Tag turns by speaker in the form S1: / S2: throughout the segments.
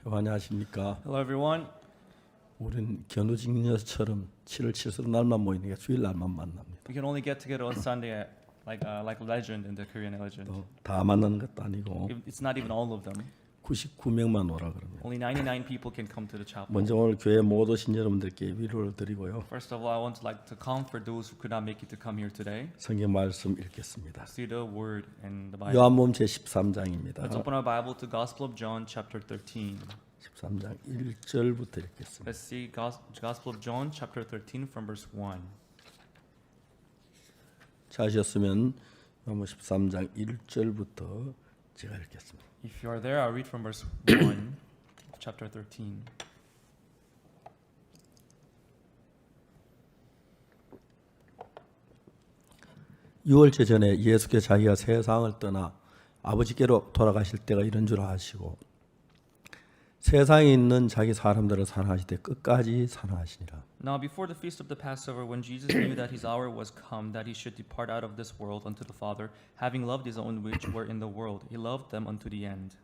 S1: 여러분 안녕하십니까?
S2: Hello, everyone.
S1: 우리는 견우직녀처럼 7월 7일 날만 모이니까 주일 날만 만납니다.
S2: We can only get together on Sunday, like legend in the Korean legend.
S1: 또 다 만나는 것도 아니고
S2: It's not even all of them.
S1: 99명만 오라 그럽니다.
S2: Only 99 people can come to the chapel.
S1: 먼저 오늘 교회 못 오신 여러분들께 위로를 드리고요.
S2: First of all, I want to comfort those who could not make it to come here today.
S1: 성경 말씀 읽겠습니다.
S2: See the word in the Bible.
S1: 요한복음 제13장입니다.
S2: Let's open our Bible to Gospel of John, chapter 13.
S1: 13장 1절부터 읽겠습니다.
S2: Let's see Gospel of John, chapter 13, from verse 1. 찾으셨으면
S1: 요한복음 13장 1절부터 제가 읽겠습니다.
S2: If you are there, I'll read from verse 1, chapter 13.
S1: 유월절 전에 예수께 자기가 세상을 떠나 아버지께로 돌아가실 때가 이런 줄 아시고 세상에 있는 자기 사람들을 사랑하실 때 끝까지 사랑하시니라.
S2: Now before the feast of the Passover, when Jesus knew that his hour was come, that he should depart out of this world unto the Father, having loved his own which were in the world, he loved them unto the end.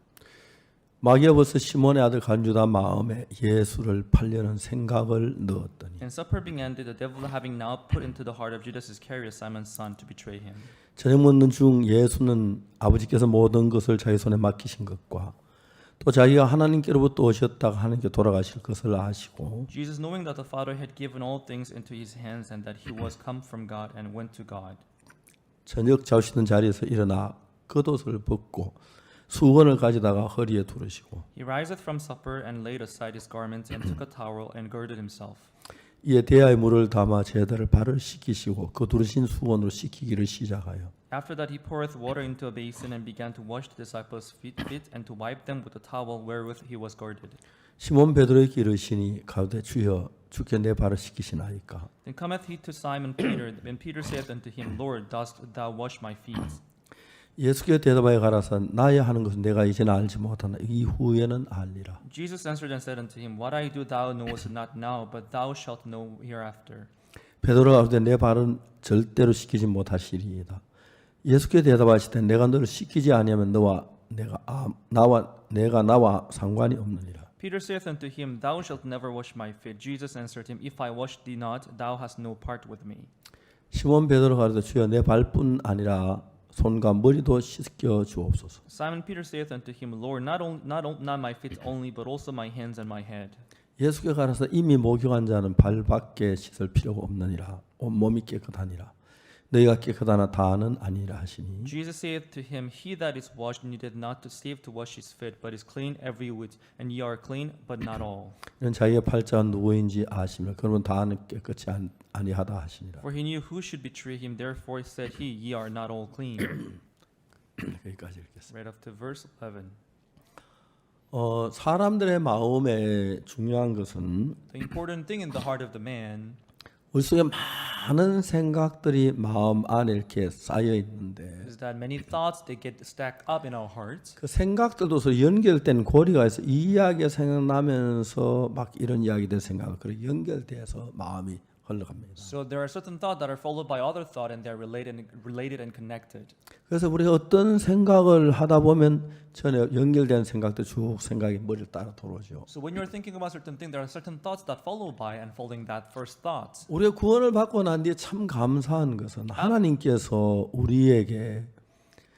S1: 마귀아버스 시몬의 아들 간주다 마음에 예수를 팔려는 생각을 넣었더니
S2: And supper being ended, the devil having now put into the heart of Judas Iscariot, Simon's son, to betray him.
S1: 저녁 먹는 중 예수는 아버지께서 모든 것을 자기 손에 맡기신 것과 또 자기가 하나님께로부터 오셨다가 하나님께 돌아가실 것을 아시고
S2: Jesus, knowing that the Father had given all things into his hands and that he was come from God and went to God,
S1: 저녁 자시는 자리에서 일어나 겉옷을 벗고 수건을 가져다가 허리에 두르시고
S2: he riseth from supper and laid aside his garments and took a towel and girded himself.
S1: 이에 대야에 물을 담아 제자를 발을 씻기시고 그 두르신 수건으로 씻기기를 시작하여
S2: After that he poureth water into a basin and began to wash the disciples' feet and to wipe them with the towel wherewith he was girded.
S1: 시몬 베드로에게 이르시니 가로되 주여 주께 내 발을 씻기시나이까.
S2: Then cometh he to Simon Peter, and Peter saith unto him, Lord, dost thou wash my feet?
S1: 예수께 대답하여 가라사 나야 하는 것은 내가 이제는 알지 못하나 이후에는 알리라.
S2: Jesus answered and said unto him, What I do thou knowest not now, but thou shalt know hereafter.
S1: 베드로가 가로되 내 발은 절대로 씻기지 못하시리이다. 예수께 대답하시되 내가 너를 씻기지 아니하면 나와 상관이 없느니라.
S2: Peter saith unto him, Thou shalt never wash my feet. Jesus answered him, If I wash thee not, thou hast no part with me.
S1: 시몬 베드로가 가로되 주여 내 발뿐 아니라 손과 머리도 씻겨 주옵소서.
S2: Simon Peter saith unto him, Lord, not my feet only, but also my hands and my head.
S1: 예수께 가라사 이미 목욕한 자는 발밖에 씻을 필요가 없느니라. 온 몸이 깨끗하니라. 너희가 깨끗하나 다는 아니라 하시니.
S2: Jesus saith to him, He that is washed needeth not to save to wash his feet, but is clean every whit, and ye are clean, but not all.
S1: 이는 자기의 팔자가 누구인지 아시며 그러면 다는 깨끗이 아니하다 하시니라.
S2: For he knew who should betray him, therefore said he, Ye are not all clean.
S1: 여기까지 읽겠습니다.
S2: Right up to verse 11.
S1: 사람들의 마음에 중요한 것은
S2: The important thing in the heart of the man
S1: 우리 속에 많은 생각들이 마음 안에 이렇게 쌓여 있는데
S2: is that many thoughts they get stacked up in our hearts.
S1: 그 생각들도 연결된 고리가 있어 이 이야기가 생각나면서 막 이런 이야기들 생각 그리고 연결돼서 마음이 흘러갑니다.
S2: So there are certain thoughts that are followed by other thought and they're related and connected.
S1: 그래서 우리가 어떤 생각을 하다 보면 전에 연결된 생각들 쭉 생각이 머리를 따라 들어오죠.
S2: So when you're thinking about certain thing, there are certain thoughts that follow by and following that first thoughts.
S1: 우리가 구원을 받고 난 뒤에 참 감사한 것은 하나님께서 우리에게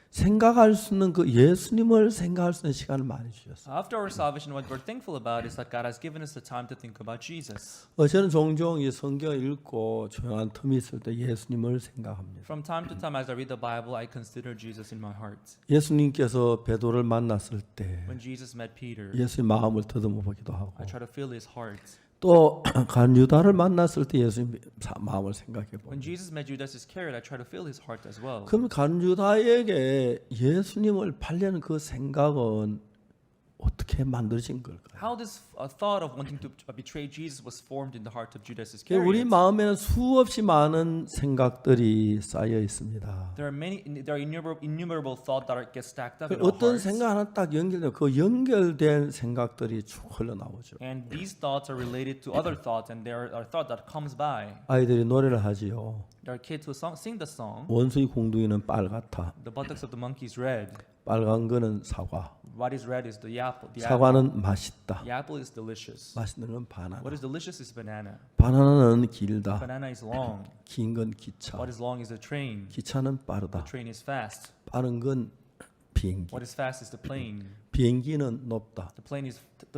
S1: 생각할 수 있는 그 예수님을 생각할 수 있는 시간을 많이 주셨어요.
S2: After our salvation, what we're thankful about is that God has given us the time to think about Jesus.
S1: 저는 종종 이 성경을 읽고 조용한 틈이 있을 때 예수님을 생각합니다.
S2: From time to time, as I read the Bible, I consider Jesus in my heart.
S1: 예수님께서 베드로를 만났을 때
S2: When Jesus met Peter,
S1: 예수의 마음을 더듬어 보기도 하고
S2: I try to feel his heart.
S1: 또 간유다를 만났을 때 예수님 마음을 생각해 보고
S2: When Jesus met Judas Iscariot, I try to feel his heart as well.
S1: 그럼 간유다에게 예수님을 팔려는 그 생각은 어떻게 만들어진 걸까요?
S2: How this thought of wanting to betray Jesus was formed in the heart of Judas
S1: 우리
S2: Iscariot.
S1: 마음에는 수없이 많은 생각들이 쌓여 있습니다.
S2: There are innumerable thoughts that get stacked up in our
S1: 어떤
S2: hearts.
S1: 생각 하나 딱 연결되면 그 연결된 생각들이 쭉 흘러나오죠.
S2: And these thoughts are related to other thoughts, and there are thoughts that comes by.
S1: 아이들이 노래를 하지요.
S2: There are kids who sing the song.
S1: 원숭이 공둥이는 빨갛다.
S2: The buttocks of the monkey is red.
S1: 빨간 거는 사과.
S2: What is red is the apple. the apple.
S1: 사과는 맛있다.
S2: The apple is delicious.
S1: 맛있는 건 바나나.
S2: What is delicious is banana.
S1: 바나나는 길다.
S2: Banana is long.
S1: 긴 건 기차.
S2: What is long is the train.
S1: 기차는
S2: The
S1: 빠르다.
S2: train is fast.
S1: 빠른 건 비행기.
S2: What is fast is the plane.
S1: 비행기는 높다.
S2: The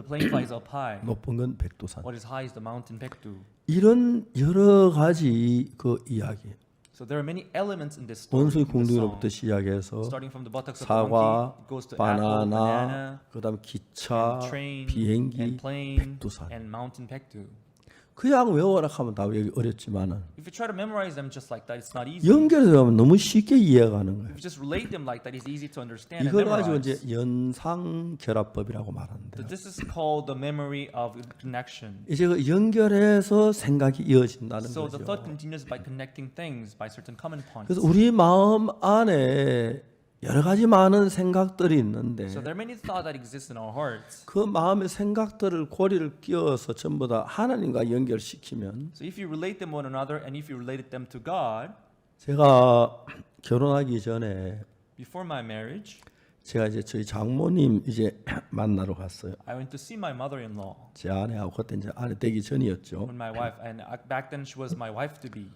S2: plane flies up high.
S1: 높은 건 백두산.
S2: What is high is the mountain Baekdu.
S1: 이런 여러 가지 그 이야기.
S2: So there are many elements in this story.
S1: 원숭이
S2: in this song.
S1: 궁둥이로부터 시작해서
S2: Starting from the buttocks of the
S1: 사과,
S2: monkey, it goes to apple,
S1: 바나나,
S2: banana,
S1: 그다음 기차,
S2: and train,
S1: 비행기,
S2: and plane,
S1: 백두산.
S2: and mountain Baekdu.
S1: 그냥 외워라 하면 다 외우기 어렵지만은
S2: If you try to memorize them just like that, it's not easy.
S1: 연결해서 하면 너무 쉽게 이해가 가는 거예요.
S2: If you just relate them like that, it's easy to understand and
S1: 이걸 가지고
S2: memorize.
S1: 이제 연상결합법이라고 말하는데
S2: So this is called the memory of connection.
S1: 이제 그 연결해서 생각이 이어진다는
S2: So the thought
S1: 거죠.
S2: continues by connecting things by certain common points.
S1: 그래서 우리 마음 안에 여러 가지 많은 생각들이 있는데
S2: So there are many thoughts that exist in our hearts.
S1: 그 마음의 생각들을 고리를 끼워서 전부 다 하나님과 연결시키면
S2: So if you relate them one another and if you related them to God,
S1: 제가 결혼하기 전에
S2: before my marriage,
S1: 제가 이제 저희 장모님 이제 만나러 갔어요.
S2: I went to see my mother-in-law
S1: 제 아내하고 그때 이제 아내 되기 전이었죠.
S2: when my wife, and back then she was my wife to be.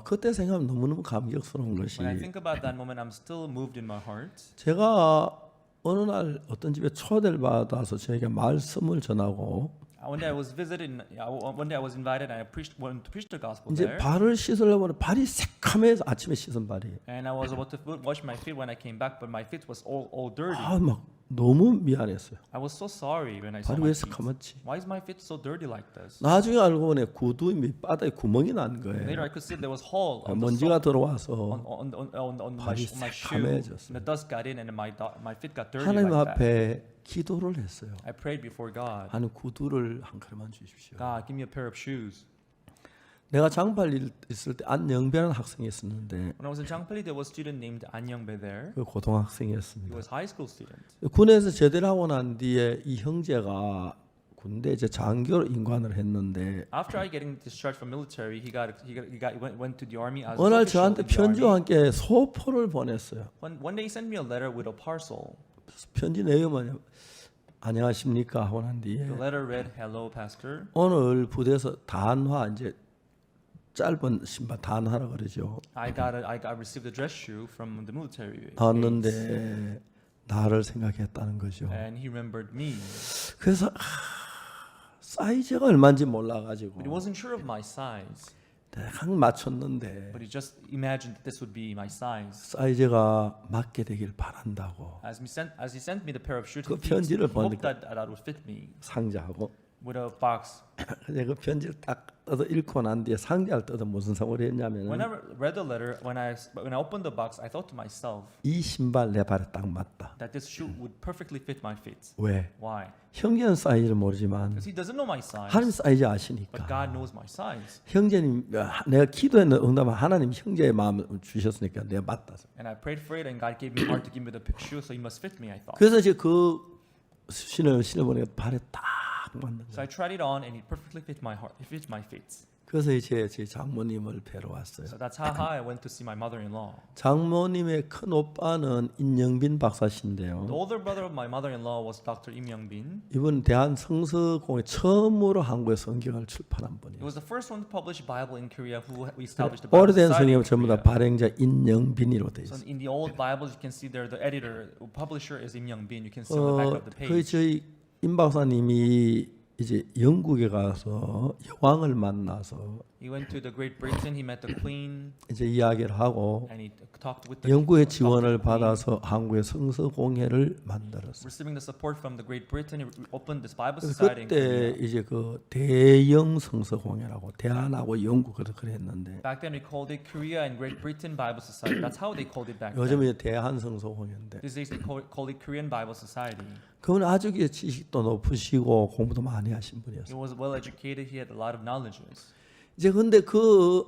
S1: 그때 생각하면 너무너무 감격스러운 것이
S2: When I think about that moment, I'm still moved in my heart.
S1: 제가 어느 날 어떤 집에 초대를 받아서 저에게 말씀을 전하고
S2: One day I was visited. One day I was invited, and I wanted to preach the gospel
S1: 이제
S2: there.
S1: 발을 씻으려고 하는데 발이 새카매서 아침에 씻은 발이
S2: And I was about to wash my feet when I came back, but my feet was all dirty.
S1: 막 너무 미안했어요.
S2: I was so sorry when I saw
S1: 발이
S2: my
S1: 왜
S2: feet.
S1: 새카맣지?
S2: Why is my feet so dirty like this?
S1: 나중에 알고 보니 구두 밑바닥에 구멍이 난
S2: Later
S1: 거예요.
S2: I could see there was hole on the
S1: 먼지가
S2: sole,
S1: 들어와서
S2: on
S1: 발이
S2: my shoe.
S1: 새카매졌어요.
S2: And the dust got in, and my feet got dirty
S1: 하나님
S2: like that.
S1: 앞에 기도를 했어요.
S2: I prayed before God.
S1: 하나님 구두를 한 컬만 주십시오.
S2: God, give me a pair of shoes.
S1: 내가 장팔 있을 때 안영배라는 학생이 있었는데
S2: When I was in Changpali, there was a student named An Young-bae there.
S1: 그
S2: He
S1: 고등학생이었습니다.
S2: was high school student.
S1: 군에서 제대를 하고 난 뒤에 이 형제가 군대 이제 장교로 임관을 했는데
S2: After I getting discharged from military, he went to the army as
S1: 어느 날
S2: an official
S1: 저한테
S2: in the
S1: 편지와
S2: army.
S1: 함께 소포를 보냈어요.
S2: One day he sent me a letter with a parcel.
S1: 편지 내용이 뭐냐면 안녕하십니까 하고 난 뒤에
S2: The letter read, "Hello, Pastor.
S1: 오늘 부대에서 단화 이제 짧은 신발 단화라 그러죠.
S2: I received a dress shoe from the military base,
S1: 나왔는데 나를 생각했다는 거죠.
S2: and he remembered me.
S1: 그래서 사이즈가 얼마인지
S2: But he
S1: 몰라가지고
S2: wasn't sure of my size.
S1: 대강 맞췄는데
S2: But he just imagined that this would be my size.
S1: 사이즈가 맞게 되길 바란다고
S2: As he sent me the pair of shoes,
S1: 그
S2: he
S1: 편지를
S2: hoped
S1: 보니까
S2: that would fit me
S1: 상자하고
S2: with a box.
S1: 근데 그 편지를 딱 뜯어 읽고 난 뒤에 상자를 뜯어 무슨 생각을
S2: When I
S1: 했냐면은
S2: read the letter, when I opened the box, I thought to myself
S1: 이 신발 내 발에 딱 맞다.
S2: that this shoe would perfectly fit my feet.
S1: 왜?
S2: Why?
S1: 형제는 사이즈를 모르지만
S2: Because he doesn't know my size,
S1: 하나님 사이즈
S2: but
S1: 아시니까
S2: God knows my size.
S1: 형제님 내가 기도했는 응답은 하나님 형제의 마음을 주셨으니까 내가 맞다.
S2: And I prayed for it, and God gave me heart to give me the shoe, so he must fit me. I thought.
S1: 그래서 이제 그 신어보니까 발에 딱 맞는
S2: So
S1: 거예요.
S2: I tried it on, and it perfectly fit my heart. It fit my feet.
S1: 그래서 이제 제 장모님을 뵈러 왔어요.
S2: So that's how I went to see my mother-in-law.
S1: 장모님의 큰 오빠는 인영빈
S2: The
S1: 박사신데요.
S2: older brother of my mother-in-law was Dr. Im Young-bin.
S1: 이분 대한 성서공회 처음으로 한국에 성경을 출판한
S2: He
S1: 분이에요.
S2: was the first one to publish Bible in Korea who established the Bible
S1: 오래된
S2: Society in
S1: 성경은 전부 다
S2: Korea.
S1: 발행자 인영빈이로 돼
S2: So
S1: 있어요.
S2: in the old Bibles, you can see there the editor, publisher is Im Young-bin. You can see on the back of the
S1: 그
S2: page.
S1: 저희 임 박사님이 이제 영국에 가서 여왕을 만나서
S2: He went to the Great Britain. He met the Queen,
S1: 이제 이야기를 하고
S2: and he talked with the
S1: 영국의
S2: talked with
S1: 지원을
S2: the Queen.
S1: 받아서 한국의 성서공회를 만들었어요.
S2: Receiving the support from the Great Britain, he opened this Bible Society in
S1: 그때
S2: Korea.
S1: 이제 그 대영 성서공회라고 대한하고 영국을 그랬는데
S2: Back then we called it Korea and Great Britain Bible Society. That's how they called it back
S1: 요즘
S2: then.
S1: 이제 대한 성서공회인데
S2: These days they call it Korean Bible Society.
S1: 그분 아주 지식도 높으시고 공부도 많이 하신
S2: He
S1: 분이었어요.
S2: was well educated. He had a lot of knowledges.
S1: 이제 근데 그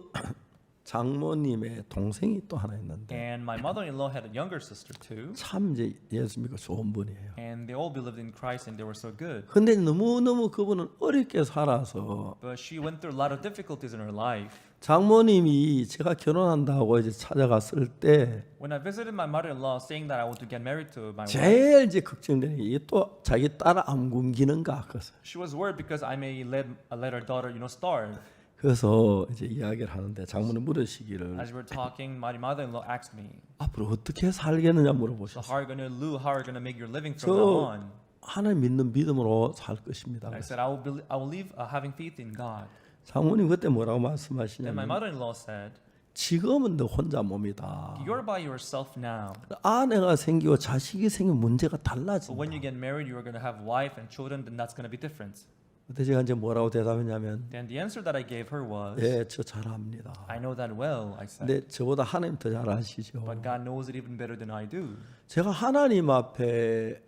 S1: 장모님의 동생이 또 하나 있는데
S2: And my mother-in-law had a younger sister too.
S1: 참 이제 예수 믿고 좋은 분이에요.
S2: And they all believed in Christ and they were so good.
S1: 근데 너무너무 그분은 어렵게 살아서
S2: But she went through a lot of difficulties in her life.
S1: 장모님이 제가 결혼한다고 이제 찾아갔을 때
S2: When I visited my mother-in-law saying that I want to get married to my wife,
S1: 제일 이제 걱정되는 게 이게 또 자기 딸 안 굶기는가 그래서
S2: she was worried because I may let her daughter, starve.
S1: 그래서 이제 이야기를 하는데 장모님 물으시기를
S2: As we were talking, my mother-in-law asked me,
S1: 앞으로 어떻게 살겠느냐
S2: "So
S1: 물어보셨어요.
S2: how are you gonna live? How are you gonna make your living from now on?"
S1: 하나님 믿는 믿음으로 살 것입니다.
S2: I said, "I will live having faith in God."
S1: 장모님 그때 뭐라고
S2: Then my
S1: 말씀하시냐면
S2: mother-in-law said,
S1: 지금은 너 혼자 몸이다.
S2: "You're by yourself now,
S1: 아내가 생기고 자식이 생기면 문제가
S2: but
S1: 달라진다.
S2: when you get married, you are gonna have wife and children. Then that's gonna be different."
S1: 그때 제가 이제 뭐라고 대답했냐면
S2: Then the answer that I gave her was,
S1: 예, 저 잘합니다.
S2: "I know that well," I said.
S1: 근데 저보다 하나님 더 잘 아시죠.
S2: But God knows it even better than I do.
S1: 제가 하나님 앞에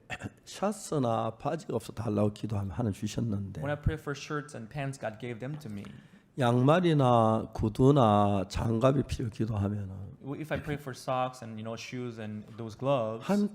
S1: 샤츠나 바지가 없어 달라고 기도하면 하나님 주셨는데
S2: When I pray for shirts and pants, God gave them to me.
S1: 양말이나 구두나 장갑이 필요 기도하면은
S2: If I pray for socks and shoes and those gloves,
S1: 한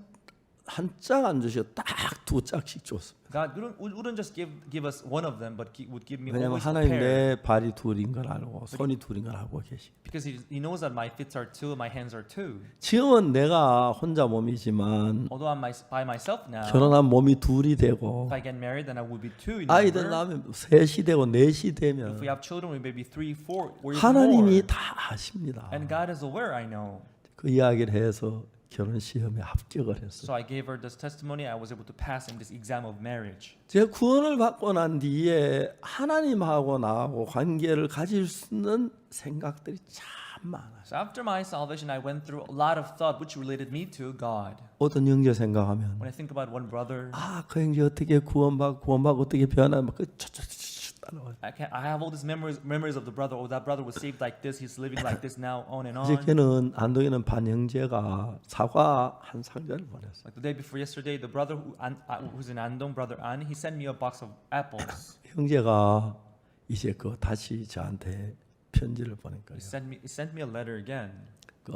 S1: 짝 안 주시고 딱 두 짝씩 줬습니다.
S2: God wouldn't just give us one of them, but would give me
S1: 왜냐하면
S2: always a
S1: 하나님
S2: pair.
S1: 내 발이 둘인 걸 알고 손이 둘인 걸 알고 계시.
S2: Because He knows that my feet are two, my hands are two.
S1: 지금은 내가 혼자 몸이지만
S2: Although I'm by myself now,
S1: 결혼한 몸이 둘이 되고
S2: if I get married, then I will be two in
S1: 아이들
S2: number.
S1: 낳으면 셋이 되고 넷이
S2: If
S1: 되면
S2: we have children, we may be 3, 4, or even
S1: 하나님이
S2: more.
S1: 다 아십니다.
S2: And God is aware, I know.
S1: 그 이야기를 해서 결혼 시험에 합격을 했어요.
S2: So I gave her this testimony. I was able to pass in this exam of marriage.
S1: 제가 구원을 받고 난 뒤에 하나님하고 나하고 관계를 가질 수 있는 생각들이 참 많아요.
S2: So after my salvation, I went through a lot of thought which related me to God.
S1: 어떤 형제 생각하면
S2: When I think about one brother,
S1: 그 형제 어떻게 구원받고 어떻게 변하면 그 따라와요.
S2: I have all these memories of the brother. Oh, that brother was saved like this. He's living like this now. On and
S1: 이제
S2: on.
S1: 걔는 안동에는 반 형제가 사과 한 상자를 보냈어요.
S2: Like the day before yesterday, the brother who's in Andong, brother An, he sent me a box of apples.
S1: 형제가 이제 그 다시 저한테 편지를 보낸 거예요.
S2: He sent me a letter again
S1: 그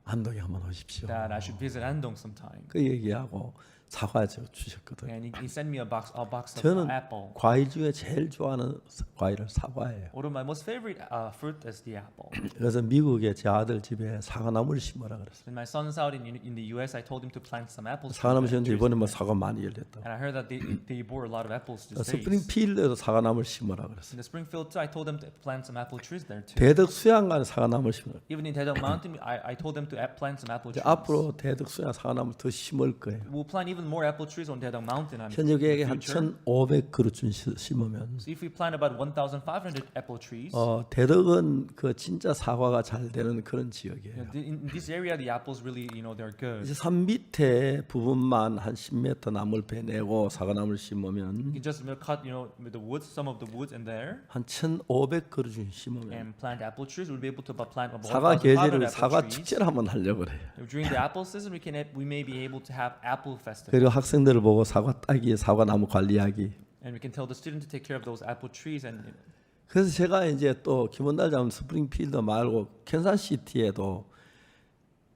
S1: 안동에 한번 오십시오.
S2: that I should visit Andong sometime.
S1: 그 얘기하고 사과 주셨거든요.
S2: And he sent me a box of
S1: 저는
S2: apple.
S1: 과일 중에 제일 좋아하는 과일은 사과예요.
S2: One of my most favorite fruit is the apple.
S1: 그래서 미국에 제 아들 집에 사과나무를 심으라 그랬어요.
S2: When my son's out in the U.S., I told him to plant some apples.
S1: 사과나무 심는데 이번에 뭐 사과 많이 열렸다.
S2: And I heard that they bore a lot of apples these days.
S1: 스프링필드에도 사과나무를 심으라 그랬어요.
S2: In the Springfield too, I told them to plant some apple trees there too.
S1: 대덕 수양간에 사과나무를 심으라.
S2: Even in Daedong Mountain, I told them to plant some apple trees.
S1: 앞으로 대덕 수양 사과나무를 더 심을 거예요.
S2: We'll plant even more apple trees on Daedong Mountain.
S1: 현재 계획에 한
S2: future.
S1: 1,500그루쯤 심으면
S2: So if we plant about 1,500 apple trees,
S1: 대덕은 그 진짜 사과가 잘 되는 그런 지역이에요.
S2: in this area the apples really, they're good.
S1: 이제 산 밑에 부분만 한 10m 나무를 베내고 사과나무를 심으면
S2: You just cut, with the woods, some of the woods in there,
S1: 한 1,500그루쯤 심으면
S2: and plant apple trees. We'll be able to plant about
S1: 사과
S2: 1,500
S1: 계절을
S2: apple
S1: 사과
S2: trees.
S1: 축제를 한번 하려고 그래요.
S2: During the apple season, we may be able to have apple festival,
S1: 그리고 학생들을 보고 사과 따기, 사과나무 관리하기.
S2: and we can tell the student to take care of those apple trees. And
S1: 그래서 제가 이제 또 김원달 장군 스프링필드 말고 캔사시티에도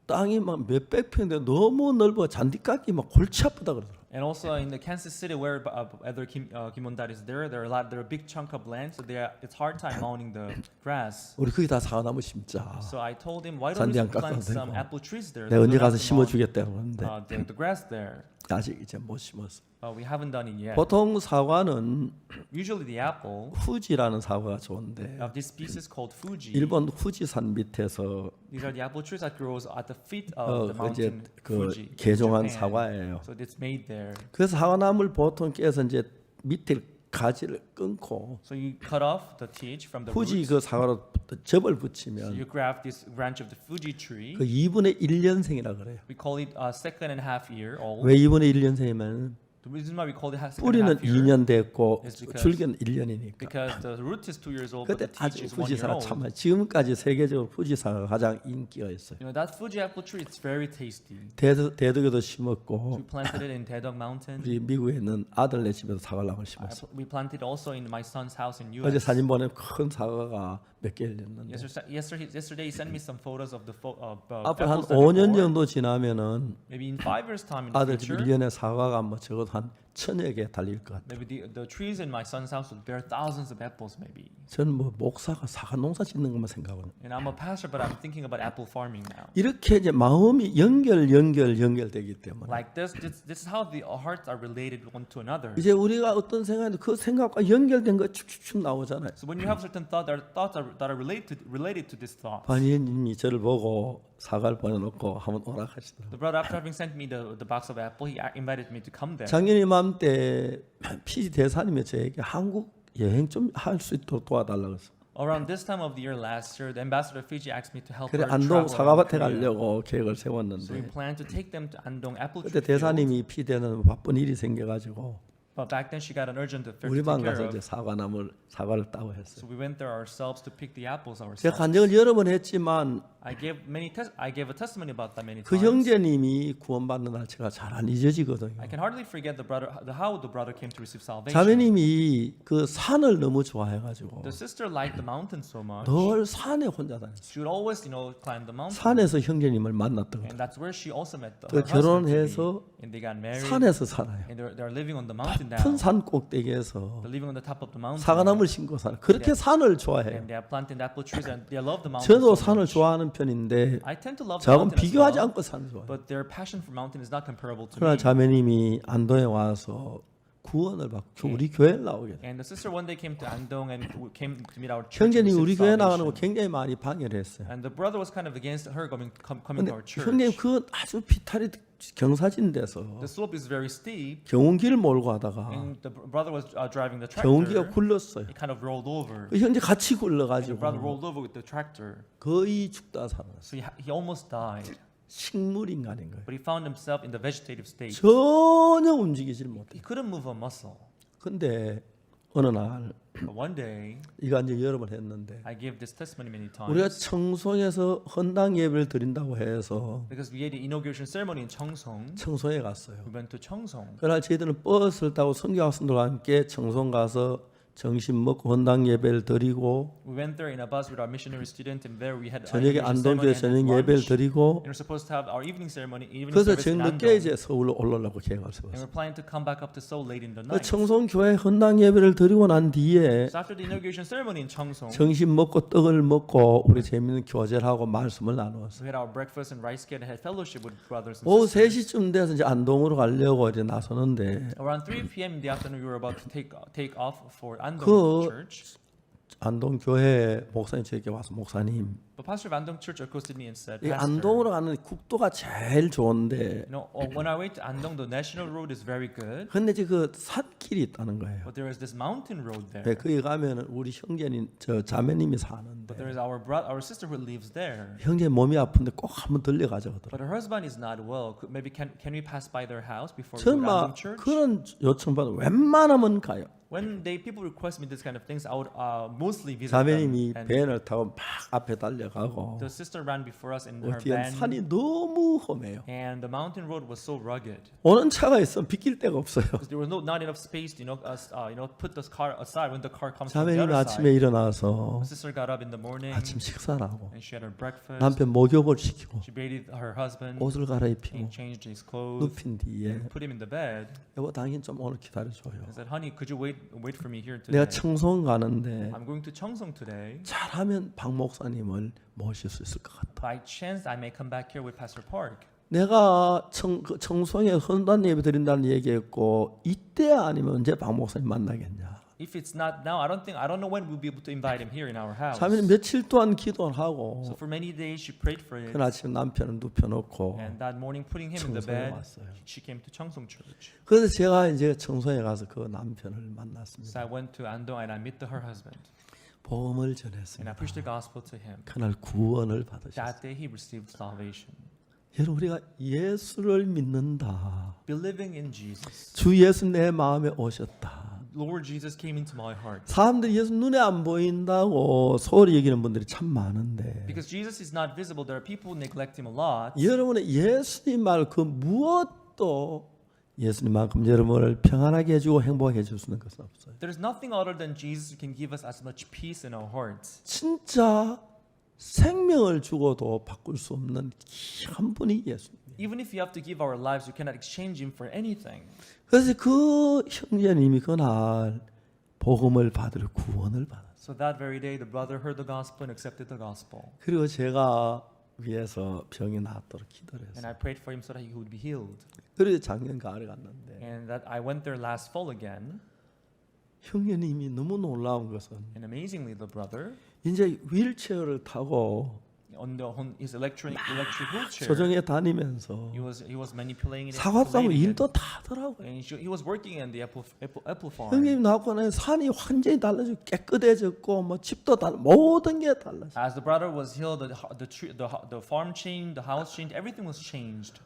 S1: 땅이 막 몇백 평인데 너무 넓어 잔디 깎기 막 골치 아프다 그러더라고요.
S2: And also in the Kansas City, where other Kim Won-dal is there are a big chunk of land, so it's hard time mounting the grass.
S1: 우리 거기 다 사과나무 심자.
S2: So I told him, why don't
S1: 잔디
S2: you
S1: 안 깎아도
S2: plant some
S1: 되고.
S2: apple trees there?
S1: 내가
S2: So we
S1: 언제
S2: don't
S1: 가서
S2: have to mount,
S1: 심어주겠다고 하는데
S2: the grass there.
S1: 아직 이제 못 심었어.
S2: We haven't done it yet.
S1: 보통 사과는
S2: Usually the apple
S1: 후지라는 사과가 좋은데
S2: of this species called Fuji.
S1: 일본 후지산 밑에서
S2: These are the apple trees that grows at the feet of the
S1: 이제
S2: mountain
S1: 그
S2: Fuji. in
S1: 개종한
S2: Japan.
S1: 사과예요.
S2: So it's made there.
S1: 그래서 사과나무를 보통 깨서 이제 밑에 가지를 끊고
S2: So you cut off the tij from the
S1: 후지
S2: roots.
S1: 그 사과로 접을
S2: So
S1: 붙이면
S2: you grab this branch of the Fuji tree.
S1: 그 2분의 1년생이라 그래요.
S2: We call it a 2.5 year old.
S1: 왜 2분의 1년생이면
S2: The reason why we call it second
S1: 뿌리는
S2: half year
S1: 2년 됐고
S2: is because-
S1: 줄기는 1년이니까.
S2: because the root is 2 years old, but
S1: 그때
S2: the
S1: 아주
S2: teach is 1 year
S1: 후지사가
S2: old.
S1: 참 지금까지 세계적으로 후지사가 가장 인기가 있어요.
S2: You know that Fuji apple tree, it's very tasty.
S1: 대덕에도
S2: So
S1: 심었고
S2: we planted it in Daedong Mountain.
S1: 우리 미국에 있는 아들네 집에도 사과나무를 심었어.
S2: We planted also in my son's house in
S1: 어제
S2: US.
S1: 사진 보내면 큰 사과가 몇 개 열렸는데
S2: Yesterday he sent me some photos of the
S1: 앞으로 한
S2: apples that
S1: 5년
S2: bore.
S1: 정도 지나면은
S2: Maybe in 5 years time in the
S1: 아들 집
S2: future,
S1: 1년에 사과가 뭐 적어도 한 1000여 개 달릴 것 같아요.
S2: maybe the trees in my son's house will bear thousands of apples maybe.
S1: 저는 뭐 목사가 사과 농사 짓는 것만 생각하거든요.
S2: And I'm a pastor, but I'm thinking about apple farming now.
S1: 이렇게 이제 마음이 연결되기 때문에
S2: Like this is how the hearts are related one to another.
S1: 이제 우리가 어떤 생각인데 그 생각과 연결된 거 축축축 나오잖아요.
S2: So when you have certain thoughts that are related to this thought.
S1: 반인님이 저를 보고 사과를 보내놓고 한번 오락하시더라고요.
S2: The brother, after having sent me the box of apple, he invited me to come there.
S1: 작년 이맘때 피지 대사님이 저에게 한국 여행 좀 할 수 있도록 도와달라고 했어요.
S2: Around this time of the year last year, the ambassador of Fiji asked me to help
S1: 그래
S2: her
S1: 안동
S2: travel
S1: 사과밭에
S2: around Korea.
S1: 가려고 계획을
S2: So we
S1: 세웠는데
S2: planned to take them to Andong apple
S1: 그때
S2: tree field.
S1: 대사님이 피대는 바쁜 일이 생겨가지고
S2: But back then she got an urgent affair to
S1: 우리만
S2: take
S1: 가서
S2: care
S1: 이제
S2: of.
S1: 사과를 따고 했어요.
S2: So we went there ourselves to pick the apples
S1: 제가
S2: ourselves.
S1: 간증을 여러 번 했지만
S2: I gave a testimony about that many
S1: 그
S2: times.
S1: 형제님이 구원받는 날 제가 잘 안 잊어지거든요.
S2: I can hardly forget how the brother came to receive salvation.
S1: 자매님이 그 산을 너무 좋아해가지고
S2: The sister liked the mountain so much.
S1: 늘 산에 혼자 다녔어요.
S2: She would always, climb the mountain.
S1: 산에서 형제님을 만났던
S2: And that's where she also met
S1: 또
S2: her husband.
S1: 결혼해서
S2: And they got married.
S1: 산에서 살아요.
S2: And they're living on the mountain now.
S1: 큰 산 꼭대기에서
S2: They're living on the top of the mountain.
S1: 사과나무를 심고 살아요. 그렇게 산을 좋아해요.
S2: And they have planted apple trees and they love the mountain
S1: 저도
S2: so
S1: 산을
S2: much.
S1: 좋아하는 편인데
S2: I tend to love the
S1: 저하고는
S2: mountain as
S1: 비교하지
S2: well,
S1: 않고 산을 좋아해요.
S2: but their passion for mountain is not comparable to
S1: 그러나
S2: me.
S1: 자매님이 안동에 와서 구원을 받고 우리 교회를 나오게 돼요.
S2: And the sister one day came to Andong and came to meet our church.
S1: 형제님이
S2: and
S1: 우리
S2: received
S1: 교회 나가는 거
S2: salvation.
S1: 굉장히 많이 방해를 했어요.
S2: And the brother was kind of against her coming
S1: 근데
S2: to our church.
S1: 형님 그 아주 비탈이 경사진 데서
S2: The slope is very steep,
S1: 경운기를 몰고 하다가
S2: and the brother was driving the
S1: 경운기가
S2: tractor.
S1: 굴렀어요.
S2: It kind of rolled over.
S1: 그 형제 같이
S2: And the brother
S1: 굴러가지고
S2: rolled over with the tractor,
S1: 거의 죽다 살았어요.
S2: so he almost died.
S1: 식물 인간인 거예요.
S2: But he found himself in the vegetative state.
S1: 전혀 움직이질 못해요.
S2: He couldn't move a muscle.
S1: 근데 어느 날
S2: But one day,
S1: 이거 이제 여러 번 했는데
S2: I gave this testimony many
S1: 우리가
S2: times.
S1: 청송에서 헌당 예배를 드린다고 해서
S2: Because we had the inauguration ceremony in Cheongsong,
S1: 청송에 갔어요.
S2: we went to Cheongsong.
S1: 그날 저희들은 버스를 타고 선교학생들과 함께 청송 가서 점심 먹고 헌당 예배를 드리고
S2: We went there in a bus with our missionary student, and there we had our
S1: 저녁에
S2: inauguration
S1: 안동교회
S2: ceremony
S1: 저녁
S2: and
S1: 예배를
S2: lunch.
S1: 드리고
S2: And we're supposed to have our evening ceremony, evening
S1: 그래서
S2: service
S1: 저녁
S2: in
S1: 늦게
S2: Andong.
S1: 이제 서울로 올라오려고 계획을
S2: And
S1: 세웠어요.
S2: we're planning to come back up to Seoul late in the
S1: 그
S2: night.
S1: 청송교회 헌당 예배를 드리고 난 뒤에
S2: So after the inauguration ceremony in Cheongsong,
S1: 점심 먹고 떡을 먹고 우리 재미있는 교제를 하고 말씀을 나누었어요.
S2: we had our breakfast and rice cake and had fellowship with brothers and
S1: 오후
S2: sisters.
S1: 3시쯤 돼서 이제 안동으로 가려고 이제 나서는데
S2: Around 3 p.m. in the afternoon, we were about to take off for Andong
S1: 그-
S2: Church.
S1: 안동 교회 목사님 저에게 와서 목사님
S2: But pastor of Andong Church accosted me and said,
S1: 이
S2: Pastor,
S1: 안동으로 가는 국도가 제일 좋은데
S2: when I went to Andong, the national road is very good,
S1: 근데 이제 그 산길이 있다는 거예요.
S2: but there is this mountain road
S1: 네,
S2: there.
S1: 거기 가면은 우리 형제님 저 자매님이 사는데
S2: But there is our sister who lives there.
S1: 형제 몸이 아픈데 꼭 한번 들려가자 하더라고요.
S2: But her husband is not well. Maybe can we pass by their house before we
S1: 저는
S2: go to
S1: 막
S2: Andong Church?
S1: 그런 요청 받아 웬만하면 가요.
S2: When people request me this kind of things, I would mostly visit
S1: 자매님이
S2: them. And
S1: 밴을 타고 막 앞에 달려가고
S2: the sister ran before us in her
S1: 뒤에
S2: van,
S1: 산이 너무 험해요.
S2: and the mountain road was so rugged.
S1: 오는 차가 있으면 비킬 데가 없어요.
S2: Because there was not enough space to put the car aside when the car comes from the
S1: 자매님이
S2: other
S1: 아침에
S2: side.
S1: 일어나서
S2: The sister got up in the morning
S1: 아침 식사를 하고
S2: and she had her breakfast.
S1: 남편 목욕을 시키고
S2: She bathed her husband
S1: 옷을 갈아입히고
S2: and changed his clothes,
S1: 눕힌 뒤에
S2: put him in the bed,
S1: 여보 당신 좀 오늘 기다려줘요.
S2: and said, "Honey, could you wait for me here
S1: 내가
S2: today?
S1: 청송 가는데
S2: I'm going to Cheongsong today.
S1: 잘하면 박 목사님을 모실 수 있을 것 같다.
S2: By chance, I may come back here with Pastor Park."
S1: 내가 청송에 헌단 예배 드린다는 얘기했고 이때 아니면 언제 박 목사님 만나겠냐.
S2: If it's not now, I don't know when we'll be able to invite him here in our house.
S1: 자매는 며칠 동안 기도를
S2: So
S1: 하고
S2: for many days she prayed for it,
S1: 그 아침 남편을 눕혀놓고
S2: and that morning putting him in the
S1: 청송에
S2: bed,
S1: 왔어요.
S2: she came to Cheongsong Church.
S1: 그래서 제가 이제 청송에 가서 그 남편을
S2: So
S1: 만났습니다.
S2: I went to Andong and I met her husband,
S1: 복음을
S2: and I
S1: 전했습니다.
S2: preached the gospel to him.
S1: 그날 구원을 받으셨어요.
S2: That day he received salvation.
S1: 여러분 우리가 예수를 믿는다.
S2: Believing in Jesus.
S1: 주 예수 내 마음에 오셨다.
S2: Lord Jesus came into my heart.
S1: 사람들이 예수 눈에 안 보인다고 소홀히 여기는 분들이 참 많은데
S2: Because Jesus is not visible, there are people who neglect him a lot.
S1: 여러분의 예수님 말 그 무엇도 예수님만큼 여러분을 평안하게 해주고 행복하게 해줄 수 있는 것은 없어요.
S2: There is nothing other than Jesus who can give us as much peace in our hearts.
S1: 진짜 생명을 주고도 바꿀 수 없는 귀한 분이 예수님.
S2: Even if you have to give our lives, you cannot exchange him for anything.
S1: 그래서 그 형제님이 그날 복음을 받을 구원을 받았어요.
S2: So that very day, the brother heard the gospel and accepted the gospel.
S1: 그리고 제가 위해서 병이 낫도록 기도를
S2: And
S1: 했어요.
S2: I prayed for him so that he would be healed.
S1: 그래서 작년 가을에 갔는데
S2: And that I went there last fall again.
S1: 형제님이 너무 놀라운 것은
S2: And amazingly, the brother,
S1: 이제 휠체어를 타고
S2: on his electric wheelchair,
S1: 조정에 다니면서
S2: he was manipulating it.
S1: 사과 싸고
S2: manipulating it.
S1: 일도 다 하더라고요.
S2: And he was working in the apple farm.
S1: 형님 나고 나서 산이 완전히 달라지고 깨끗해졌고 뭐 집도 모든 게 달라졌어요.
S2: As the brother was healed, the farm changed, the house changed, everything was changed.